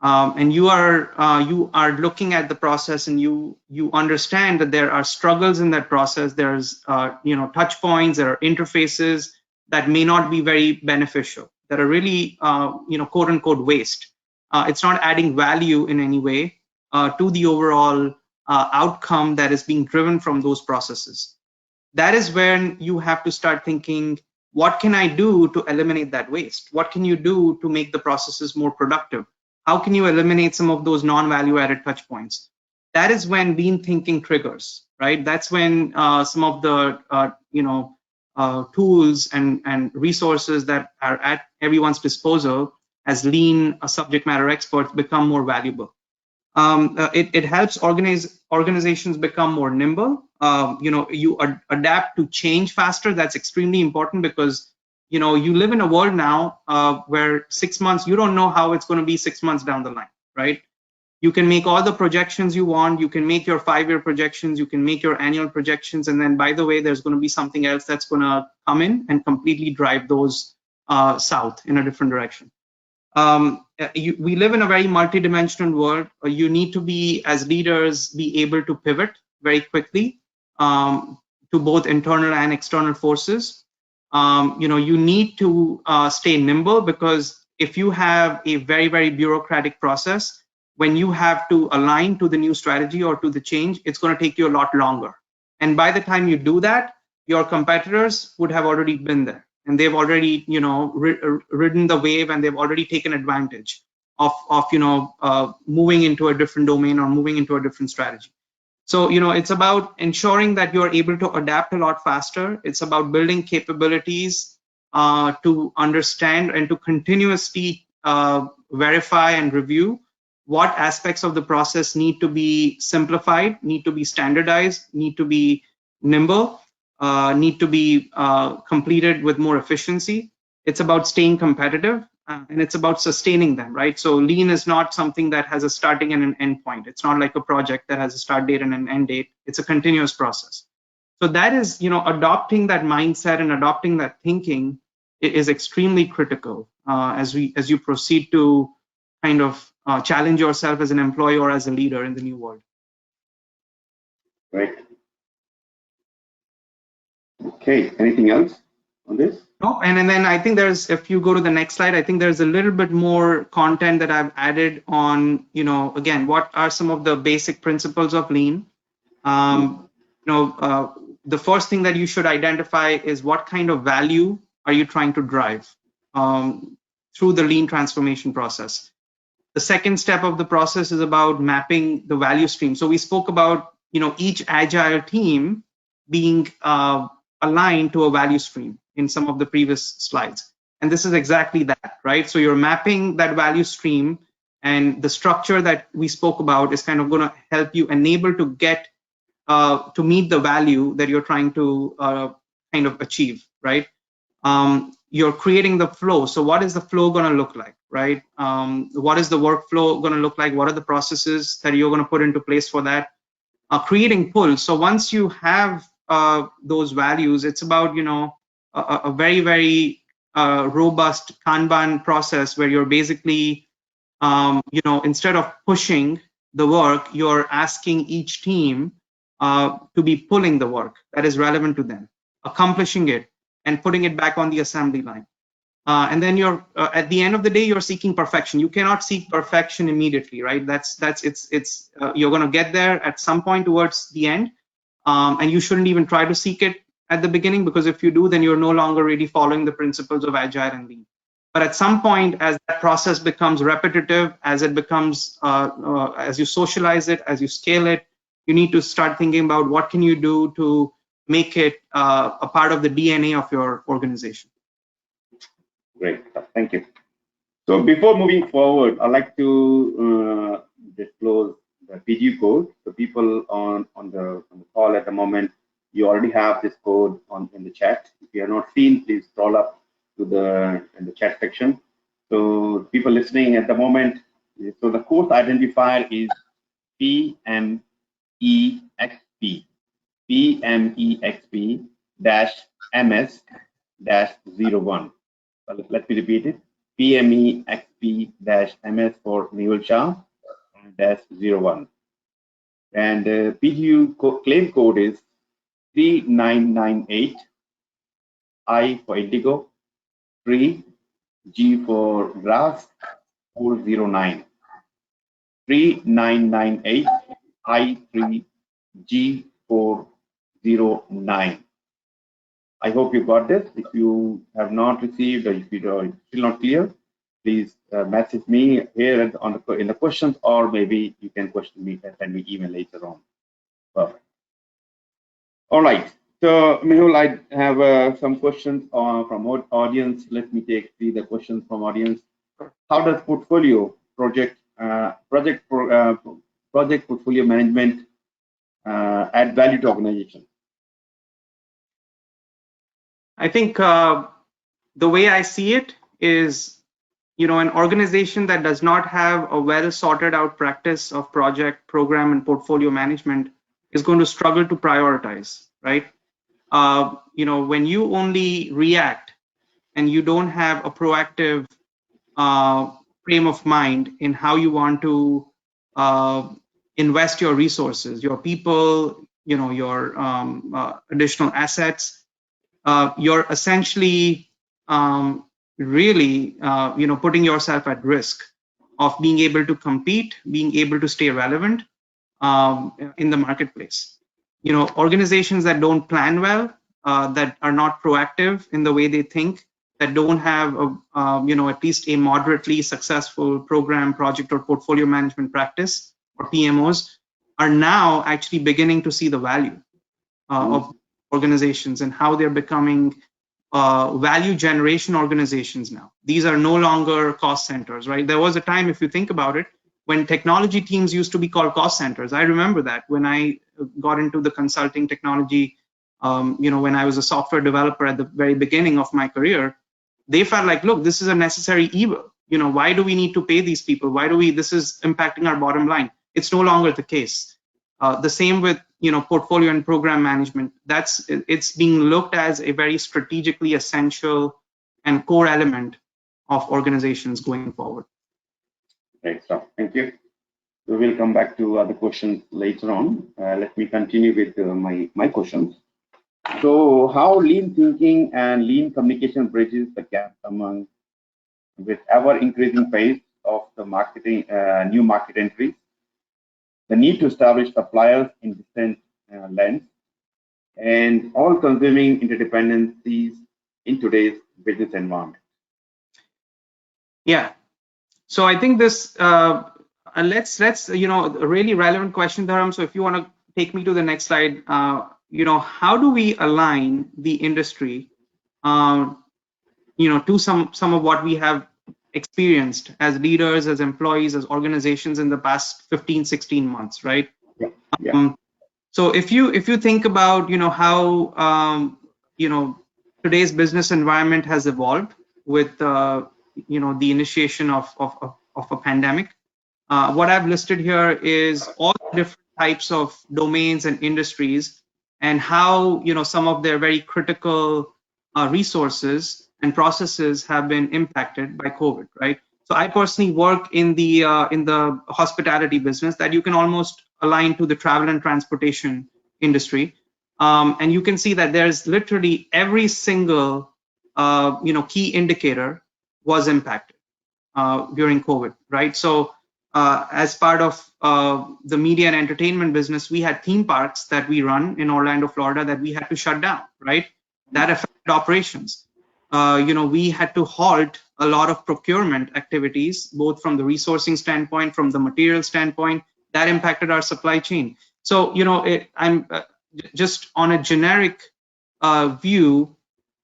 and you are looking at the process, and you understand that there are struggles in that process. There's touch points, there are interfaces that may not be very beneficial, that are really quote unquote waste. It's not adding value in any way to the overall outcome that is being driven from those processes. That is when you have to start thinking, what can I do to eliminate that waste? What can you do to make the processes more productive? How can you eliminate some of those non-value added touch points? That is when lean thinking triggers, right? That's when some of the tools and resources that are at everyone's disposal as lean subject matter experts become more valuable. It helps organizations become more nimble. You adapt to change faster. That's extremely important, because you live in a world now where 6 months, you don't know how it's going to be 6 months down the line, right? You can make all the projections you want. You can make your 5-year projections. You can make your annual projections. And then, by the way, there's going to be something else that's going to come in and completely drive those south in a different direction. We live in a very multidimensional world. You need to be, as leaders, be able to pivot very quickly to both internal and external forces. You need to stay nimble, because if you have a very, very bureaucratic process, when you have to align to the new strategy or to the change, it's going to take you a lot longer. And by the time you do that, your competitors would have already been there, and they've already ridden the wave, and they've already taken advantage of moving into a different domain or moving into a different strategy. So it's about ensuring that you're able to adapt a lot faster. It's about building capabilities to understand and to continuously verify and review what aspects of the process need to be simplified, need to be standardized, need to be nimble, need to be completed with more efficiency. It's about staying competitive, and it's about sustaining them, right? So lean is not something that has a starting and an end point. It's not like a project that has a start date and an end date. It's a continuous process. So that is, adopting that mindset and adopting that thinking is extremely critical as you proceed to kind of challenge yourself as an employee or as a leader in the new world. Right. Okay, anything else on this? No, and then I think there's, if you go to the next slide, I think there's a little bit more content that I've added on, again, what are some of the basic principles of lean? The first thing that you should identify is what kind of value are you trying to drive through the lean transformation process. The second step of the process is about mapping the value stream. So we spoke about, each agile team being aligned to a value stream in some of the previous slides. And this is exactly that, right? So you're mapping that value stream, and the structure that we spoke about is kind of going to help you enable to get to meet the value that you're trying to kind of achieve, right? You're creating the flow. So what is the flow going to look like, right? What is the workflow going to look like? What are the processes that you're going to put into place for that? Creating pull. So once you have those values, it's about, a very, very robust Kanban process where you're basically, instead of pushing the work, you're asking each team to be pulling the work that is relevant to them, accomplishing it, and putting it back on the assembly line. And then you're at the end of the day, you're seeking perfection. You cannot seek perfection immediately, right? You're going to get there at some point towards the end, and you shouldn't even try to seek it at the beginning, because if you do, then you're no longer really following the principles of Agile and Lean. But at some point, as that process becomes repetitive, as it becomes, as you socialize it, as you scale it, you need to start thinking about what can you do to make it a part of the DNA of your organization. Great, thank you. So before moving forward, I'd like to disclose the PG code. So people on the call at the moment, you already have this code in the chat. If you have not seen, please scroll up to in the chat section. So people listening at the moment, so the course identifier is PMEXP, PMEXP -MS -01. Let me repeat it. PMEXP PMP-MS for Mehul Shah -01. And PGU claim code is 3998, I for Indigo, 3, G for Grass, 409. 3998, I3, G409. I hope you got this. If you have not received or if you are still not clear, please message me here on in the questions, or maybe you can question me and send me email later on. Perfect. All right. So Mehul, I have some questions from audience. Let me see the questions from audience. How does project portfolio management add value to organization? I think the way I see it is, an organization that does not have a well sorted out practice of project, program, and portfolio management is going to struggle to prioritize, right? When you only react and you don't have a proactive frame of mind in how you want to invest your resources, your people, your additional assets, you're essentially really putting yourself at risk of being able to compete, being able to stay relevant in the marketplace. Organizations that don't plan well, that are not proactive in the way they think, that don't have at least a moderately successful program, project, or portfolio management practice, or PMOs, are now actually beginning to see the value of organizations and how they're becoming value generation organizations now. These are no longer cost centers, right? There was a time, if you think about it, when technology teams used to be called cost centers. I remember that when I got into the consulting technology, when I was a software developer at the very beginning of my career, they felt like, look, this is a necessary evil. Why do we need to pay these people? This is impacting our bottom line. It's no longer the case. The same with, portfolio and program management. It's being looked as a very strategically essential and core element of organizations going forward. Great stuff. Thank you. We will come back to other questions later on. Let me continue with my questions. So, how lean thinking and lean communication bridges the gap with ever increasing pace of the marketing, new market entries, the need to establish suppliers in distant lands, and all consuming interdependencies in today's business environment? Yeah. So I think this let's a really relevant question, Dharam. So if you want to take me to the next slide, how do we align the industry, to some of what we have experienced as leaders, as employees, as organizations in the past 15, 16 months, right? Yeah. Yeah. So if you think about how today's business environment has evolved with the initiation of a pandemic, what I've listed here is all the different types of domains and industries, and how some of their very critical resources and processes have been impacted by COVID, right? So I personally work in the hospitality business that you can almost align to the travel and transportation industry, and you can see that there's literally every single key indicator was impacted during COVID, right? So as part of the media and entertainment business, we had theme parks that we run in Orlando, Florida, that we had to shut down, right? That affected operations. We had to halt a lot of procurement activities, both from the resourcing standpoint, from the material standpoint. That impacted our supply chain. So, I'm just on a generic view.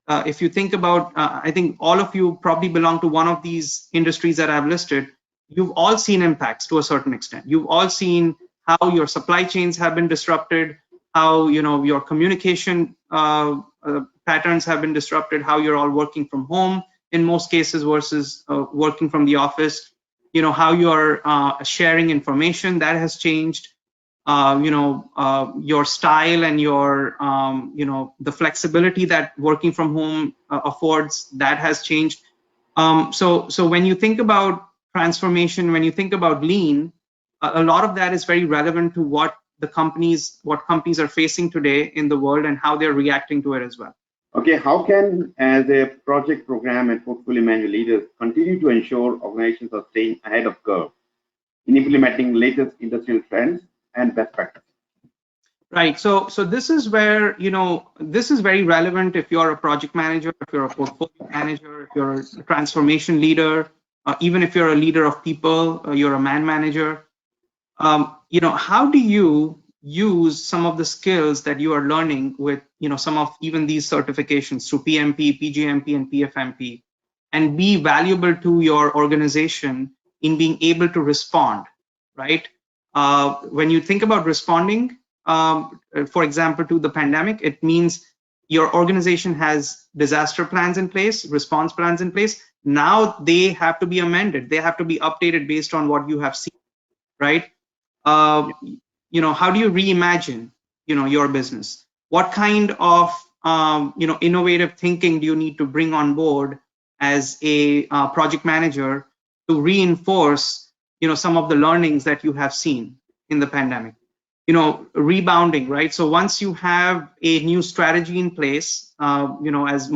If you think about, I think all of you probably belong to one of these industries that I've listed. You've all seen impacts to a certain extent. You've all seen how your supply chains have been disrupted, how your communication patterns have been disrupted, how you're all working from home in most cases versus working from the office. How you're sharing information, that has changed. Your style and your the flexibility that working from home affords, that has changed. So when you think about transformation, when you think about lean, a lot of that is very relevant to what companies are facing today in the world and how they're reacting to it as well. Okay, how can, as a project program and portfolio manager leaders, continue to ensure organizations are staying ahead of curve in implementing latest industrial trends and best practices? Right. So this is where, this is very relevant if you're a project manager, if you're a portfolio manager, if you're a transformation leader, even if you're a leader of people, you're a man manager. How do you use some of the skills that you are learning with, some of even these certifications through PMP, PgMP, and PfMP, and be valuable to your organization in being able to respond, right? When you think about responding, for example, to the pandemic, it means your organization has disaster plans in place, response plans in place. Now they have to be amended. They have to be updated based on what you have seen, right? How do you reimagine, your business? What kind of, innovative thinking do you need to bring on board as a project manager to reinforce, some of the learnings that you have seen in the pandemic? Rebounding, right? So once you have a new strategy in place, as a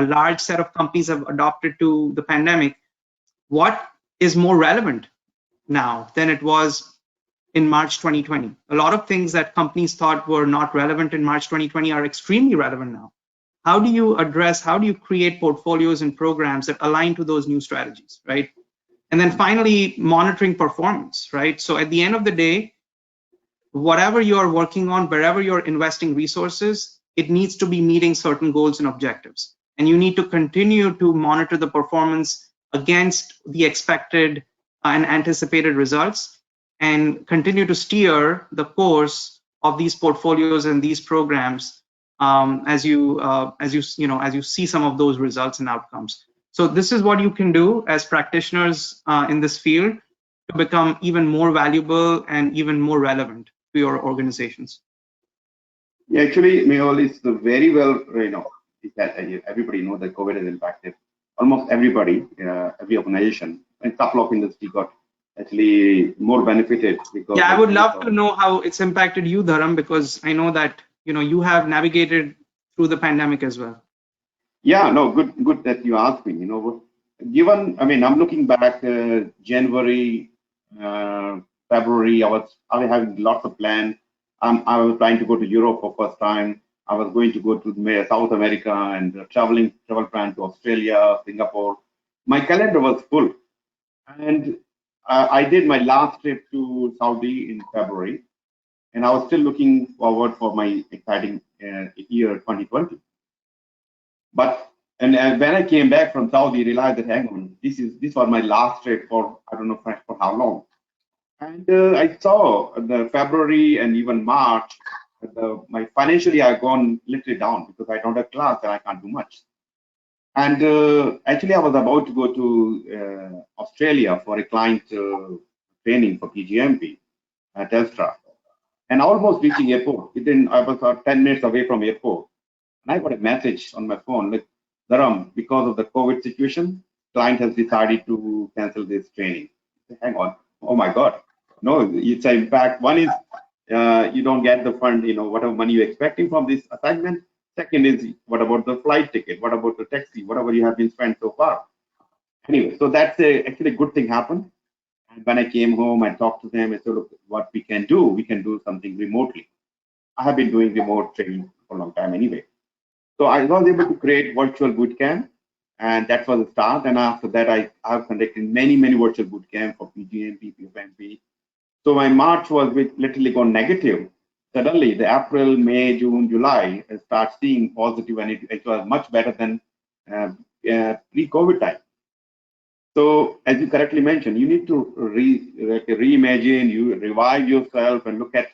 large set of companies have adopted to the pandemic, what is more relevant now than it was in March 2020? A lot of things that companies thought were not relevant in March 2020 are extremely relevant now. How do you create portfolios and programs that align to those new strategies, right? And then finally, monitoring performance, right? So at the end of the day, whatever you're working on, wherever you're investing resources, it needs to be meeting certain goals and objectives. And you need to continue to monitor the performance against the expected and anticipated results, and continue to steer the course of these portfolios and these programs as you see some of those results and outcomes. So this is what you can do as practitioners in this field to become even more valuable and even more relevant to your organizations. Yeah, actually, Mehul, is very well, everybody knows that COVID has impacted almost everybody, every organization, and a couple of industries got actually more benefited. Because yeah, I would love to know how it's impacted you, Dharam, because I know that you have navigated through the pandemic as well. Yeah, no, good that you asked me. Given, I'm looking back, January, February, I was having lots of plans. I was trying to go to Europe for first time. I was going to go to South America and travel plan to Australia, Singapore. My calendar was full, and I did my last trip to Saudi in February, and I was still looking forward for my exciting year 2020. But when I came back from Saudi, I realized that hang on, this was my last trip for I don't know for how long. And I saw the February and even March, my financially I've gone literally down because I don't have class and I can't do much. And actually, I was about to go to Australia for a client training for PgMP at Telstra, and almost reaching airport. I was 10 minutes away from airport, and I got a message on my phone like, Dharam, because of the COVID situation, client has decided to cancel this training. Hang on, oh my God. No, it's an impact. One is you don't get the fund, whatever money you're expecting from this assignment. Second is, what about the flight ticket? What about the taxi? Whatever you have been spent so far. Anyway, so that's actually a good thing happened. And when I came home, I talked to them. I said, look, what we can do something remotely. I have been doing remote training for a long time anyway. So I was able to create virtual bootcamp, and that was the start. And after that, I have conducted many virtual bootcamp for PgMP, PfMP. So my March was literally gone negative. Suddenly, the April, May, June, July, I start seeing positive, and it was much better than pre-COVID time. So, as you correctly mentioned, you need to reimagine, you revive yourself, and look at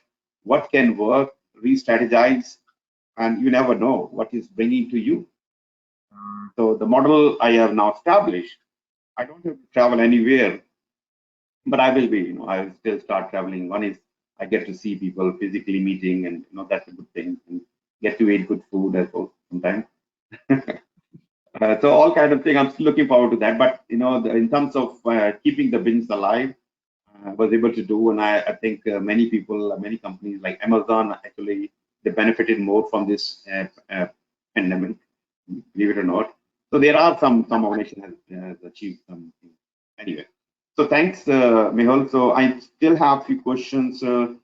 what can work, re-strategize, and you never know what is bringing to you. So, the model I have now established, I don't have to travel anywhere, but I will be, I will still start traveling. One is I get to see people physically meeting, and that's a good thing. And get to eat good food as well sometimes. So all kind of thing. I'm still looking forward to that. But in terms of keeping the business alive, was able to do, and I think many people, many companies like Amazon actually they benefited more from this pandemic, believe it or not. So there are some organization has achieved something. Anyway, so thanks, Mehul. So I still have few questions. Sure.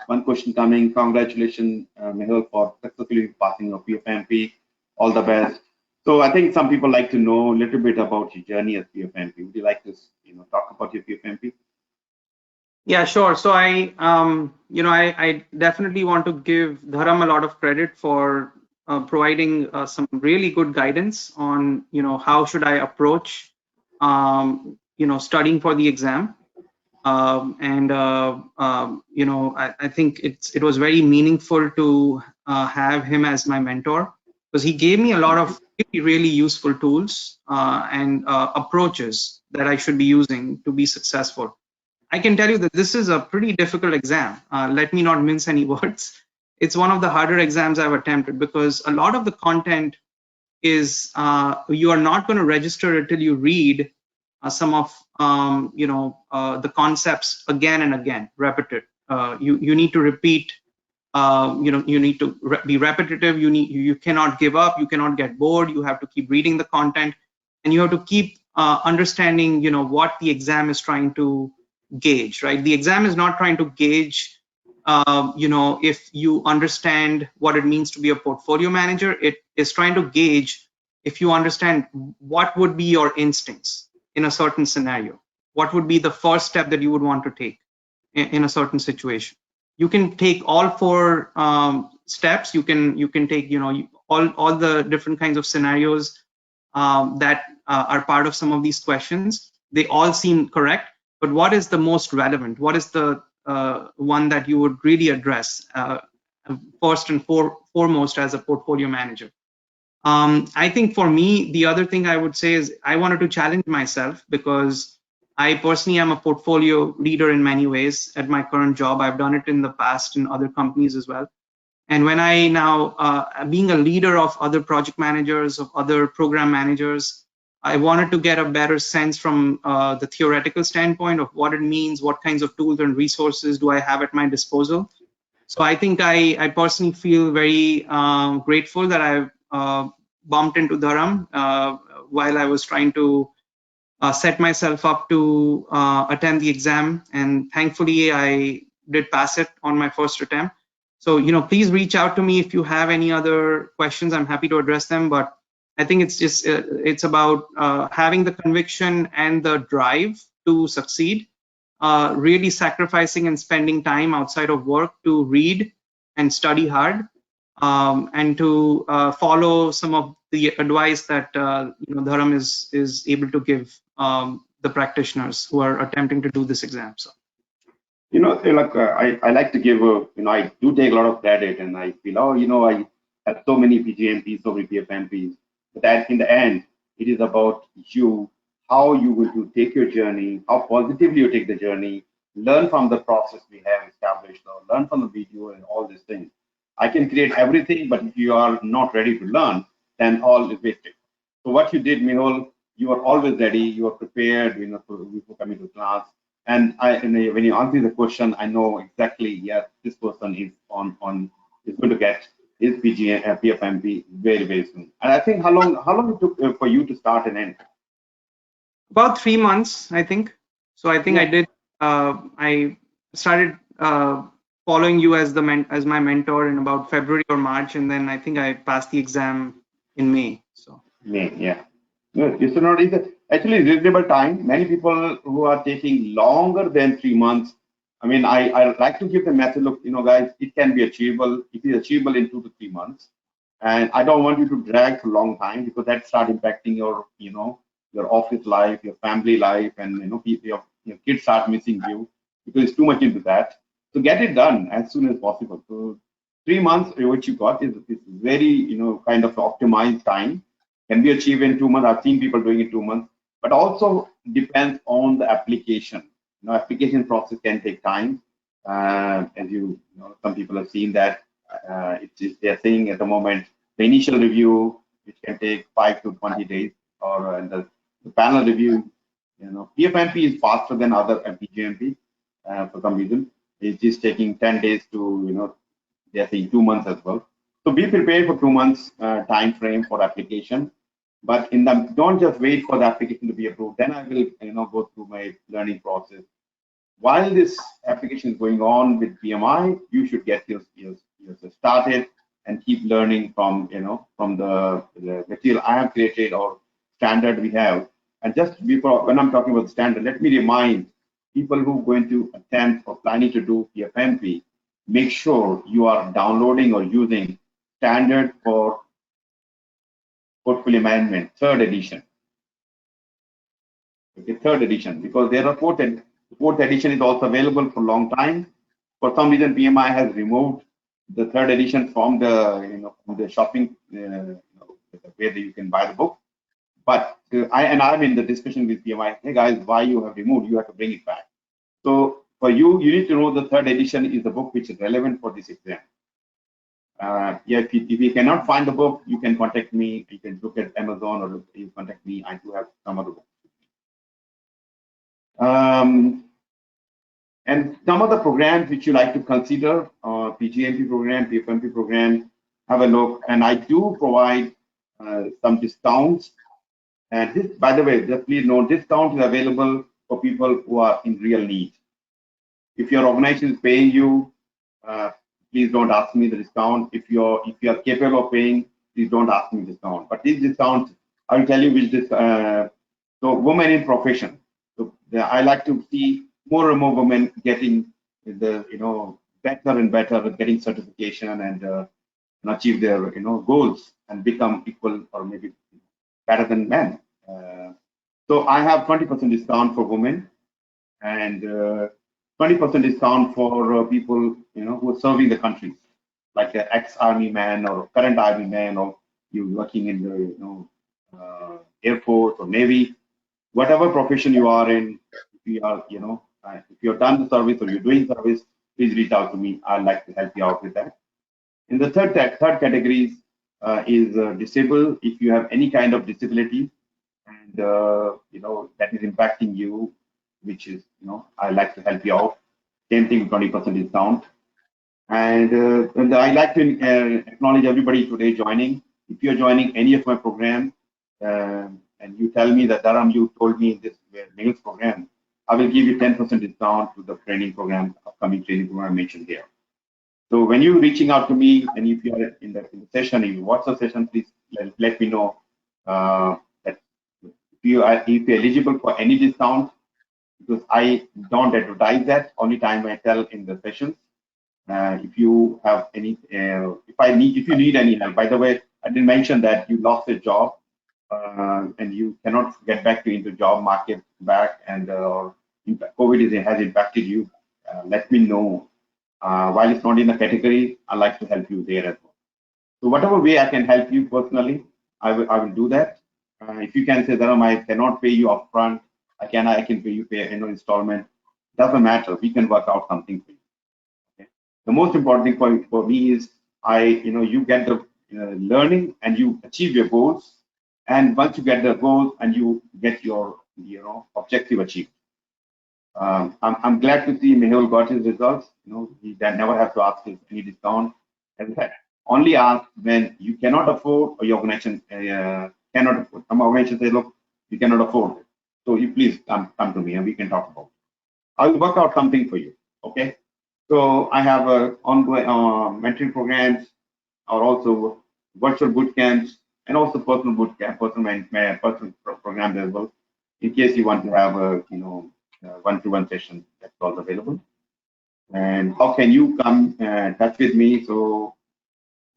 One question coming. Congratulations, Mehul, for successfully passing your PfMP. All the best. So I think some people like to know a little bit about your journey as PfMP. Would you like to, talk about your PfMP? Yeah, sure. So I definitely want to give Dharam a lot of credit for providing some really good guidance on, how should I approach, studying for the exam. I think it was very meaningful to have him as my mentor, because he gave me a lot of really, really useful tools and approaches that I should be using to be successful. I can tell you that this is a pretty difficult exam. Let me not mince any words. It's one of the harder exams I've attempted, because a lot of the content is you are not going to register until you read some of the concepts again and again, repeated. You need to repeat. You need to be repetitive. You cannot give up. You cannot get bored. You have to keep reading the content, and you have to keep understanding what the exam is trying to gauge. Right, the exam is not trying to gauge if you understand what it means to be a portfolio manager. It is trying to gauge if you understand what would be your instincts in a certain scenario. What would be the first step that you would want to take in a certain situation? You can take all four steps. You can take all the different kinds of scenarios that are part of some of these questions. They all seem correct, but what is the most relevant? What is the one that you would really address first and foremost as a portfolio manager? I think for me, the other thing I would say is I wanted to challenge myself, because I personally am a portfolio leader in many ways at my current job. I've done it in the past in other companies as well. And when I now, being a leader of other project managers, of other program managers, I wanted to get a better sense from the theoretical standpoint of what it means, what kinds of tools and resources do I have at my disposal. So I think I personally feel very grateful that I've bumped into Dharam while I was trying to set myself up to attend the exam, and thankfully I did pass it on my first attempt. So please reach out to me if you have any other questions. I'm happy to address them, but I think it's just it's about having the conviction and the drive to succeed, really sacrificing and spending time outside of work to read and study hard, and to follow some of the advice that Dharam is able to give the practitioners who are attempting to do this exam. So, Like I like to give, I do take a lot of credit, and I feel, I have so many PgMPs, so many PfMPs, but that in the end, it is about you, how you will to take your journey, how positively you take the journey, learn from the process we have established, or learn from the video and all these things. I can create everything, but if you are not ready to learn, then all is wasted. So what you did, Mehul, you are always ready, you are prepared, before coming to class. And when you answer the question, I know exactly, yes, this person is is going to get his PfMP very, very soon. And I think how long it took for you to start and end? about 3 months, I think. So I think Yeah. I did. I started following you as as my mentor in about February or March, and then I think I passed the exam in May. So. Yeah. No, it's not. It's actually reasonable time. Many people who are taking longer than 3 months. I mean, I like to give the message. Look, guys, it can be achievable. It is achievable in 2 to 3 months, and I don't want you to drag for a long time, because that start impacting your office life, your family life, and your kids start missing you because it's too much into that. So get it done as soon as possible. So 3 months, what you got is very kind of optimized time, can be achieved in 2 months. I've seen people doing it 2 months, but also depends on the application. Application process can take time. As some people have seen that they're saying at the moment the initial review, which can take 5 to 20 days, or the panel review. PfMP is faster than other PgMP for some reason. It's just taking 10 days to, they're saying 2 months as well. So be prepared for 2 months time frame for application. But don't just wait for the application to be approved. Then I will, go through my learning process. While this application is going on with PMI, you should get yourself started and keep learning from, from the material I have created or standard we have. And just before, when I'm talking about standard, let me remind people who are going to attempt or planning to do PfMP, make sure you are downloading or using standard for portfolio management, third edition. Okay, third edition, because there are fourth edition is also available for a long time. For some reason, PMI has removed the third edition from the, from the shopping, where you can buy the book. But I'm in the discussion with PMI. Hey guys, why you have removed? You have to bring it back. So for you need to know the third edition is the book which is relevant for this exam. Yeah, if you cannot find the book, you can contact me. You can look at Amazon or you contact me. I do have some other books. And some of the programs which you like to consider, PgMP program, PfMP program, have a look. And I do provide some discounts. And this, by the way, just please note, discount is available for people who are in real need. If your organization is paying you, please don't ask me the discount. If you are capable of paying, please don't ask me discount. But these discounts, I will tell you which this. So women in profession. So I like to see more and more women getting the better and better at getting certification and achieve their goals and become equal or maybe better than men. So I have 20% discount for women and 20% discount for people who are serving the country, like an ex-army man or current army man, or you working in the Air Force or Navy, whatever profession you are in. If you are if you've done the service or you're doing service, please reach out to me. I'd like to help you out with that. In the third categories is disabled. If you have any kind of disability and that is impacting you, which is I like to help you out. Same thing, 20% discount. And I like to acknowledge everybody today joining. If you're joining any of my program and you tell me that Dharam, you told me in this Mehul's program, I will give you 10% discount to the training program, upcoming training program mentioned here. So when you're reaching out to me, and if you are in the session, if you watch the session, please let me know that if you are eligible for any discount, because I don't advertise that. Only time I tell in the sessions. If you have any, if you need any help. By the way, I didn't mention that you lost a job and you cannot get back into job market back, and or COVID has impacted you. Let me know. While it's not in the category, I like to help you there as well. So whatever way I can help you personally, I will do that. If you can say, Dharam, I cannot pay you upfront, I can pay you installment. Doesn't matter. We can work out something for you. Okay? The most important thing for me is you get the learning and you achieve your goals. And once you get the goals and you get your objective achieved. I'm glad to see Mehul got his results. He never have to ask his any discount. As I said, only ask when you cannot afford or your organization cannot afford. Some organizations say, look, you cannot afford it. So you please come to me and we can talk about it. I will work out something for you. Okay. So I have ongoing mentoring programs, or also virtual boot camps, and also personal boot camp, personal programs as well. In case you want to have a one-to-one session, that's also available. And how can you come touch with me? So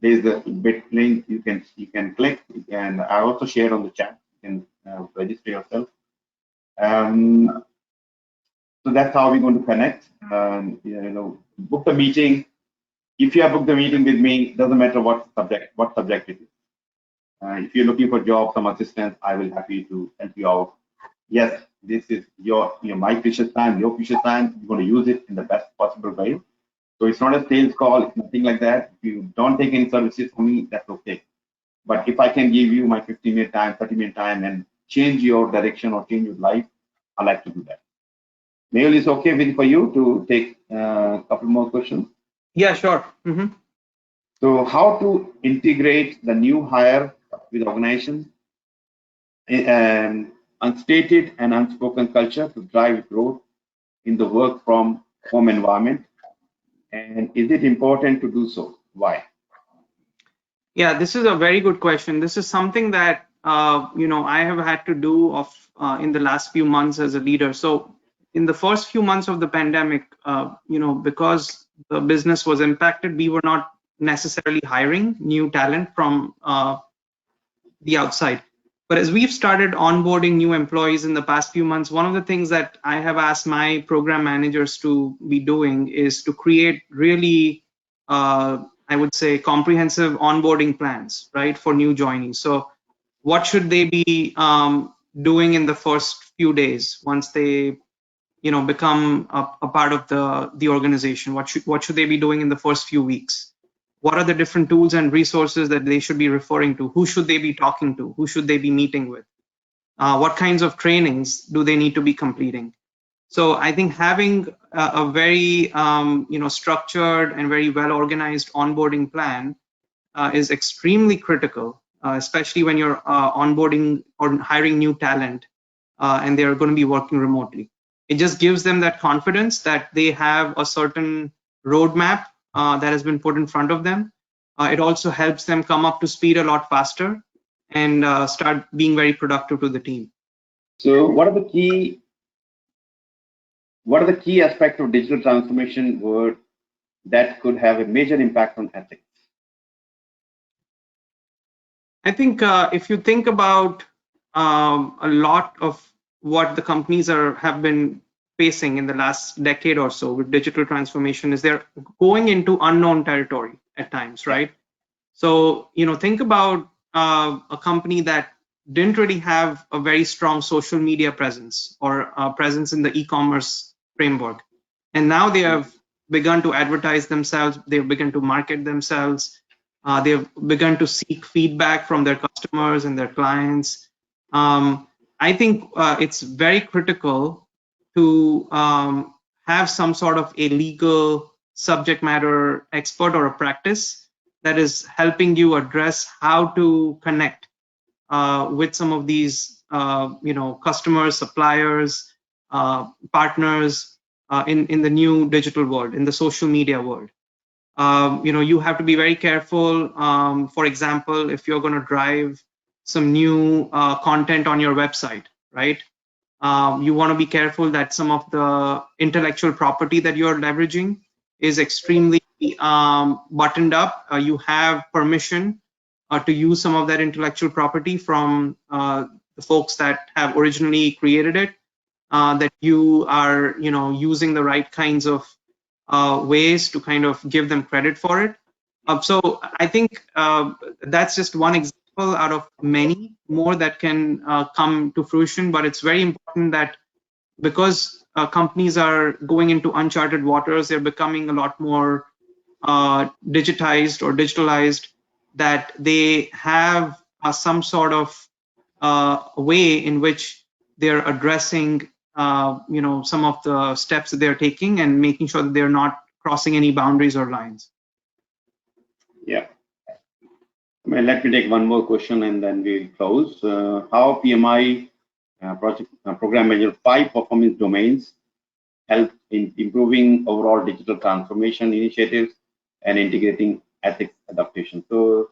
there's a bit link you can click, and I also shared on the chat. You can register yourself. So that's how we're going to connect. Book the meeting. If you have booked the meeting with me, doesn't matter what subject it is. If you're looking for job, some assistance, I will happy to help you out. Yes, this is my precious time, your precious time. You're going to use it in the best possible way. So it's not a sales call, it's nothing like that. If you don't take any services from me, that's okay. But if I can give you my 15-minute time, 30-minute time, and change your direction or change your life, I like to do that. Mehul, is okay with for you to take a couple more questions? Yeah, sure. So, how to integrate the new hire with organization, unstated and unspoken culture to drive growth in the work from home environment, and is it important to do so? Why? Yeah, this is a very good question. This is something that I have had to do in the last few months as a leader. So in the first few months of the pandemic, because the business was impacted, we were not necessarily hiring new talent from the outside. But as we've started onboarding new employees in the past few months, one of the things that I have asked my program managers to be doing is to create really, I would say, comprehensive onboarding plans, right, for new joinees. So what should they be doing in the first few days once they become a part of the organization? What should they be doing in the first few weeks? What are the different tools and resources that they should be referring to? Who should they be talking to? Who should they be meeting with? What kinds of trainings do they need to be completing? So I think having a very structured and very well organized onboarding plan is extremely critical, especially when you're onboarding or hiring new talent and they're going to be working remotely. It just gives them that confidence that they have a certain roadmap that has been put in front of them. It also helps them come up to speed a lot faster and start being very productive to the team. So, what are the key aspects of digital transformation word that could have a major impact on ethics? I think if you think about a lot of what the companies have been facing in the last decade or so with digital transformation is they're going into unknown territory at times, right? So, think about a company that didn't really have a very strong social media presence or presence in the e-commerce framework. And now they have begun to advertise themselves, they've begun to market themselves, they've begun to seek feedback from their customers and their clients. I think it's very critical to have some sort of a legal subject matter expert or a practice that is helping you address how to connect with some of these customers, suppliers, partners in the new digital world, in the social media world. You have to be very careful. For example, if you're going to drive some new content on your website, right? You want to be careful that some of the intellectual property that you're leveraging is extremely buttoned up. You have permission to use some of that intellectual property from the folks that have originally created it. That you are, using the right kinds of ways to kind of give them credit for it. So I think that's just one example out of many more that can come to fruition. But it's very important that because companies are going into uncharted waters, they're becoming a lot more digitized or digitalized, that they have some sort of way in which they're addressing some of the steps that they're taking and making sure that they're not crossing any boundaries or lines. Yeah. Well, let me take one more question and then we'll close. How PMI program measure 5 performance domains help in improving overall digital transformation initiatives and integrating ethics adaptation? So,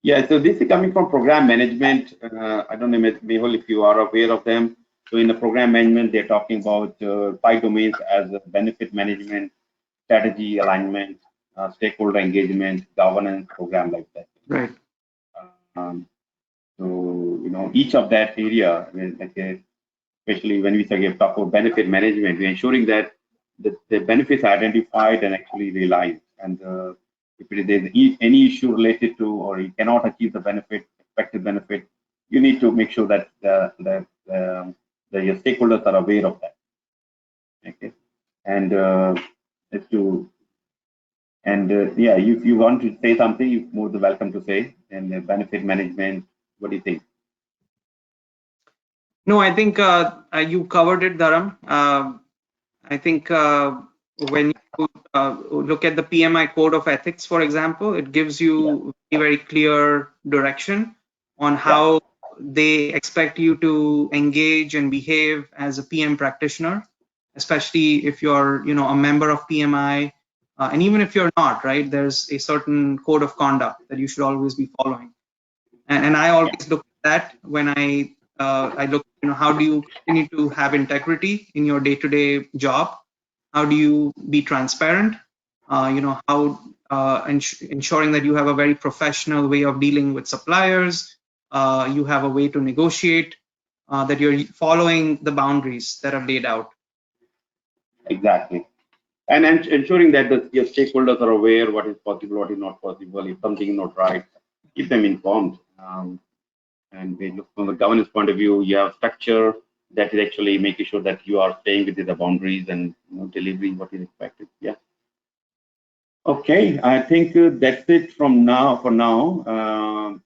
yeah, so this is coming from program management. I don't know, Mehul, if you are aware of them. So in the program management, they're talking about 5 domains as benefit management, strategy alignment, stakeholder engagement, governance, program like that. Right. So, each of that area, especially when we talk about benefit management, we're ensuring that the benefits are identified and actually realized. And if there's any issue related to, or you cannot achieve the expected benefit, you need to make sure that your stakeholders are aware of that. Okay, and if you want to say something, you're more than welcome to say. and the benefit management? What do you think? No, I think you covered it, Dharam. I think when you look at the PMI code of ethics, for example, it gives Yeah, you very clear direction on yeah, how they expect you to engage and behave as a PM practitioner, especially if you're, a member of PMI, and even if you're not, right? There's a certain code of conduct that you should always be following. And I yeah, always look at that when I look, how do you continue to have integrity in your day-to-day job? How do you be transparent? How ensuring that you have a very professional way of dealing with suppliers. You have a way to negotiate. That you're following the boundaries that are laid out. exactly. And ensuring that your stakeholders are aware what is possible, what is not possible. If something is not right, keep them informed. And we look from the governance point of view, you have structure that is actually making sure that you are staying within the boundaries and delivering what is expected. Yeah. Okay, I think that's it from now for now.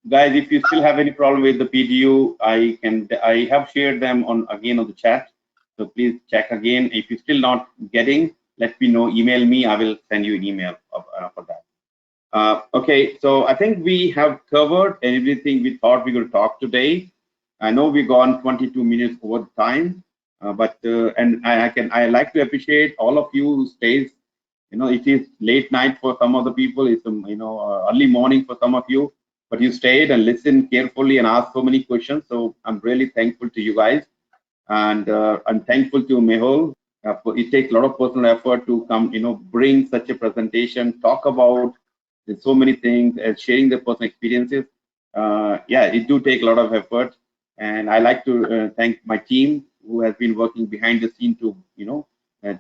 Guys, if you still have any problem with the PDU, I have shared them on again on the chat. So please check again. If you're still not getting, let me know. Email me. I will send you an email for that. Okay, so I think we have covered everything we thought we were going to talk today. I know we've gone 22 minutes over time, but and I like to appreciate all of you who stays. It is late night for some of the people. It's early morning for some of you, but you stayed and listened carefully and asked so many questions. So I'm really thankful to you guys, and I'm thankful to Mehul. It takes a lot of personal effort to come, bring such a presentation, talk about there's so many things and sharing the personal experiences. Yeah, it do take a lot of effort, and I like to thank my team who has been working behind the scene to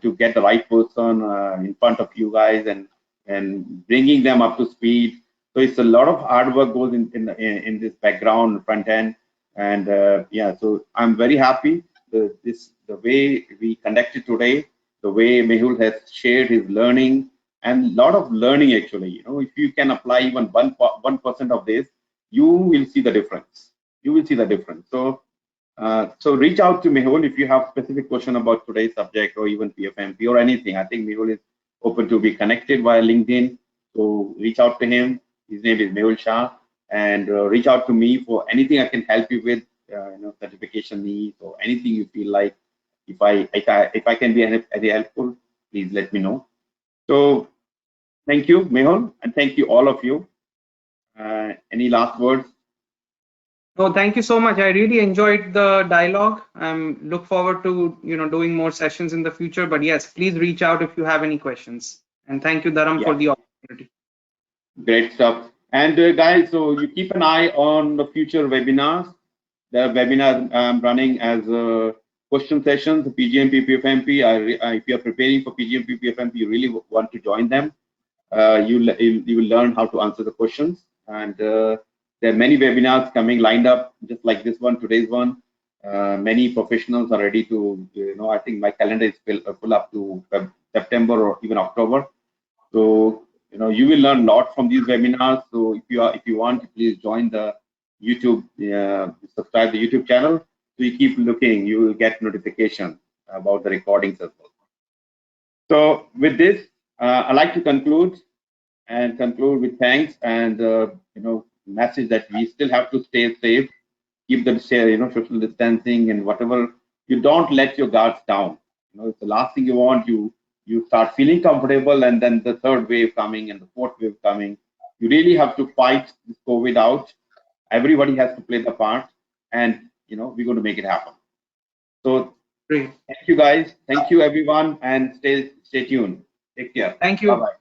to get the right person in front of you guys and bringing them up to speed. So it's a lot of hard work goes in this background front end, and yeah, so I'm very happy the way we conducted today, the way Mehul has shared his learning and a lot of learning actually. If you can apply even 1% of this, you will see the difference. You will see the difference. So reach out to Mehul if you have specific question about today's subject or even PfMP or anything. I think Mehul is open to be connected via LinkedIn. So reach out to him. His name is Mehul Shah, and reach out to me for anything I can help you with. Certification needs or anything you feel like. If I can be any helpful, please let me know. So thank you, Mehul, and thank you all of you. Any last words? No, thank you so much. I really enjoyed the dialogue. Look forward to doing more sessions in the future. But yes, please reach out if you have any questions. And thank you, Dharam, for Yeah, the opportunity. great stuff. And guys, so you keep an eye on the future webinars. The webinar I'm running as question sessions, PgMP PfMP. If you are preparing for PgMP PfMP, you really want to join them. You will learn how to answer the questions, and there are many webinars coming lined up, just like this one, today's one. Many professionals are ready to, I think my calendar is full up to September or even October. So, you will learn a lot from these webinars. So if you want, please join the YouTube, subscribe the YouTube channel. So you keep looking, you will get notification about the recordings as well. So with this, I'd like to conclude with thanks and message that we still have to stay safe, keep the social distancing and whatever. You don't let your guards down. It's the last thing you want. You start feeling comfortable, and then the third wave coming and the fourth wave coming. You really have to fight this COVID out. Everybody has to play the part, and we're going to make it happen. So Great. thank you guys, thank you everyone, and stay tuned. Take care. Thank Bye you. bye.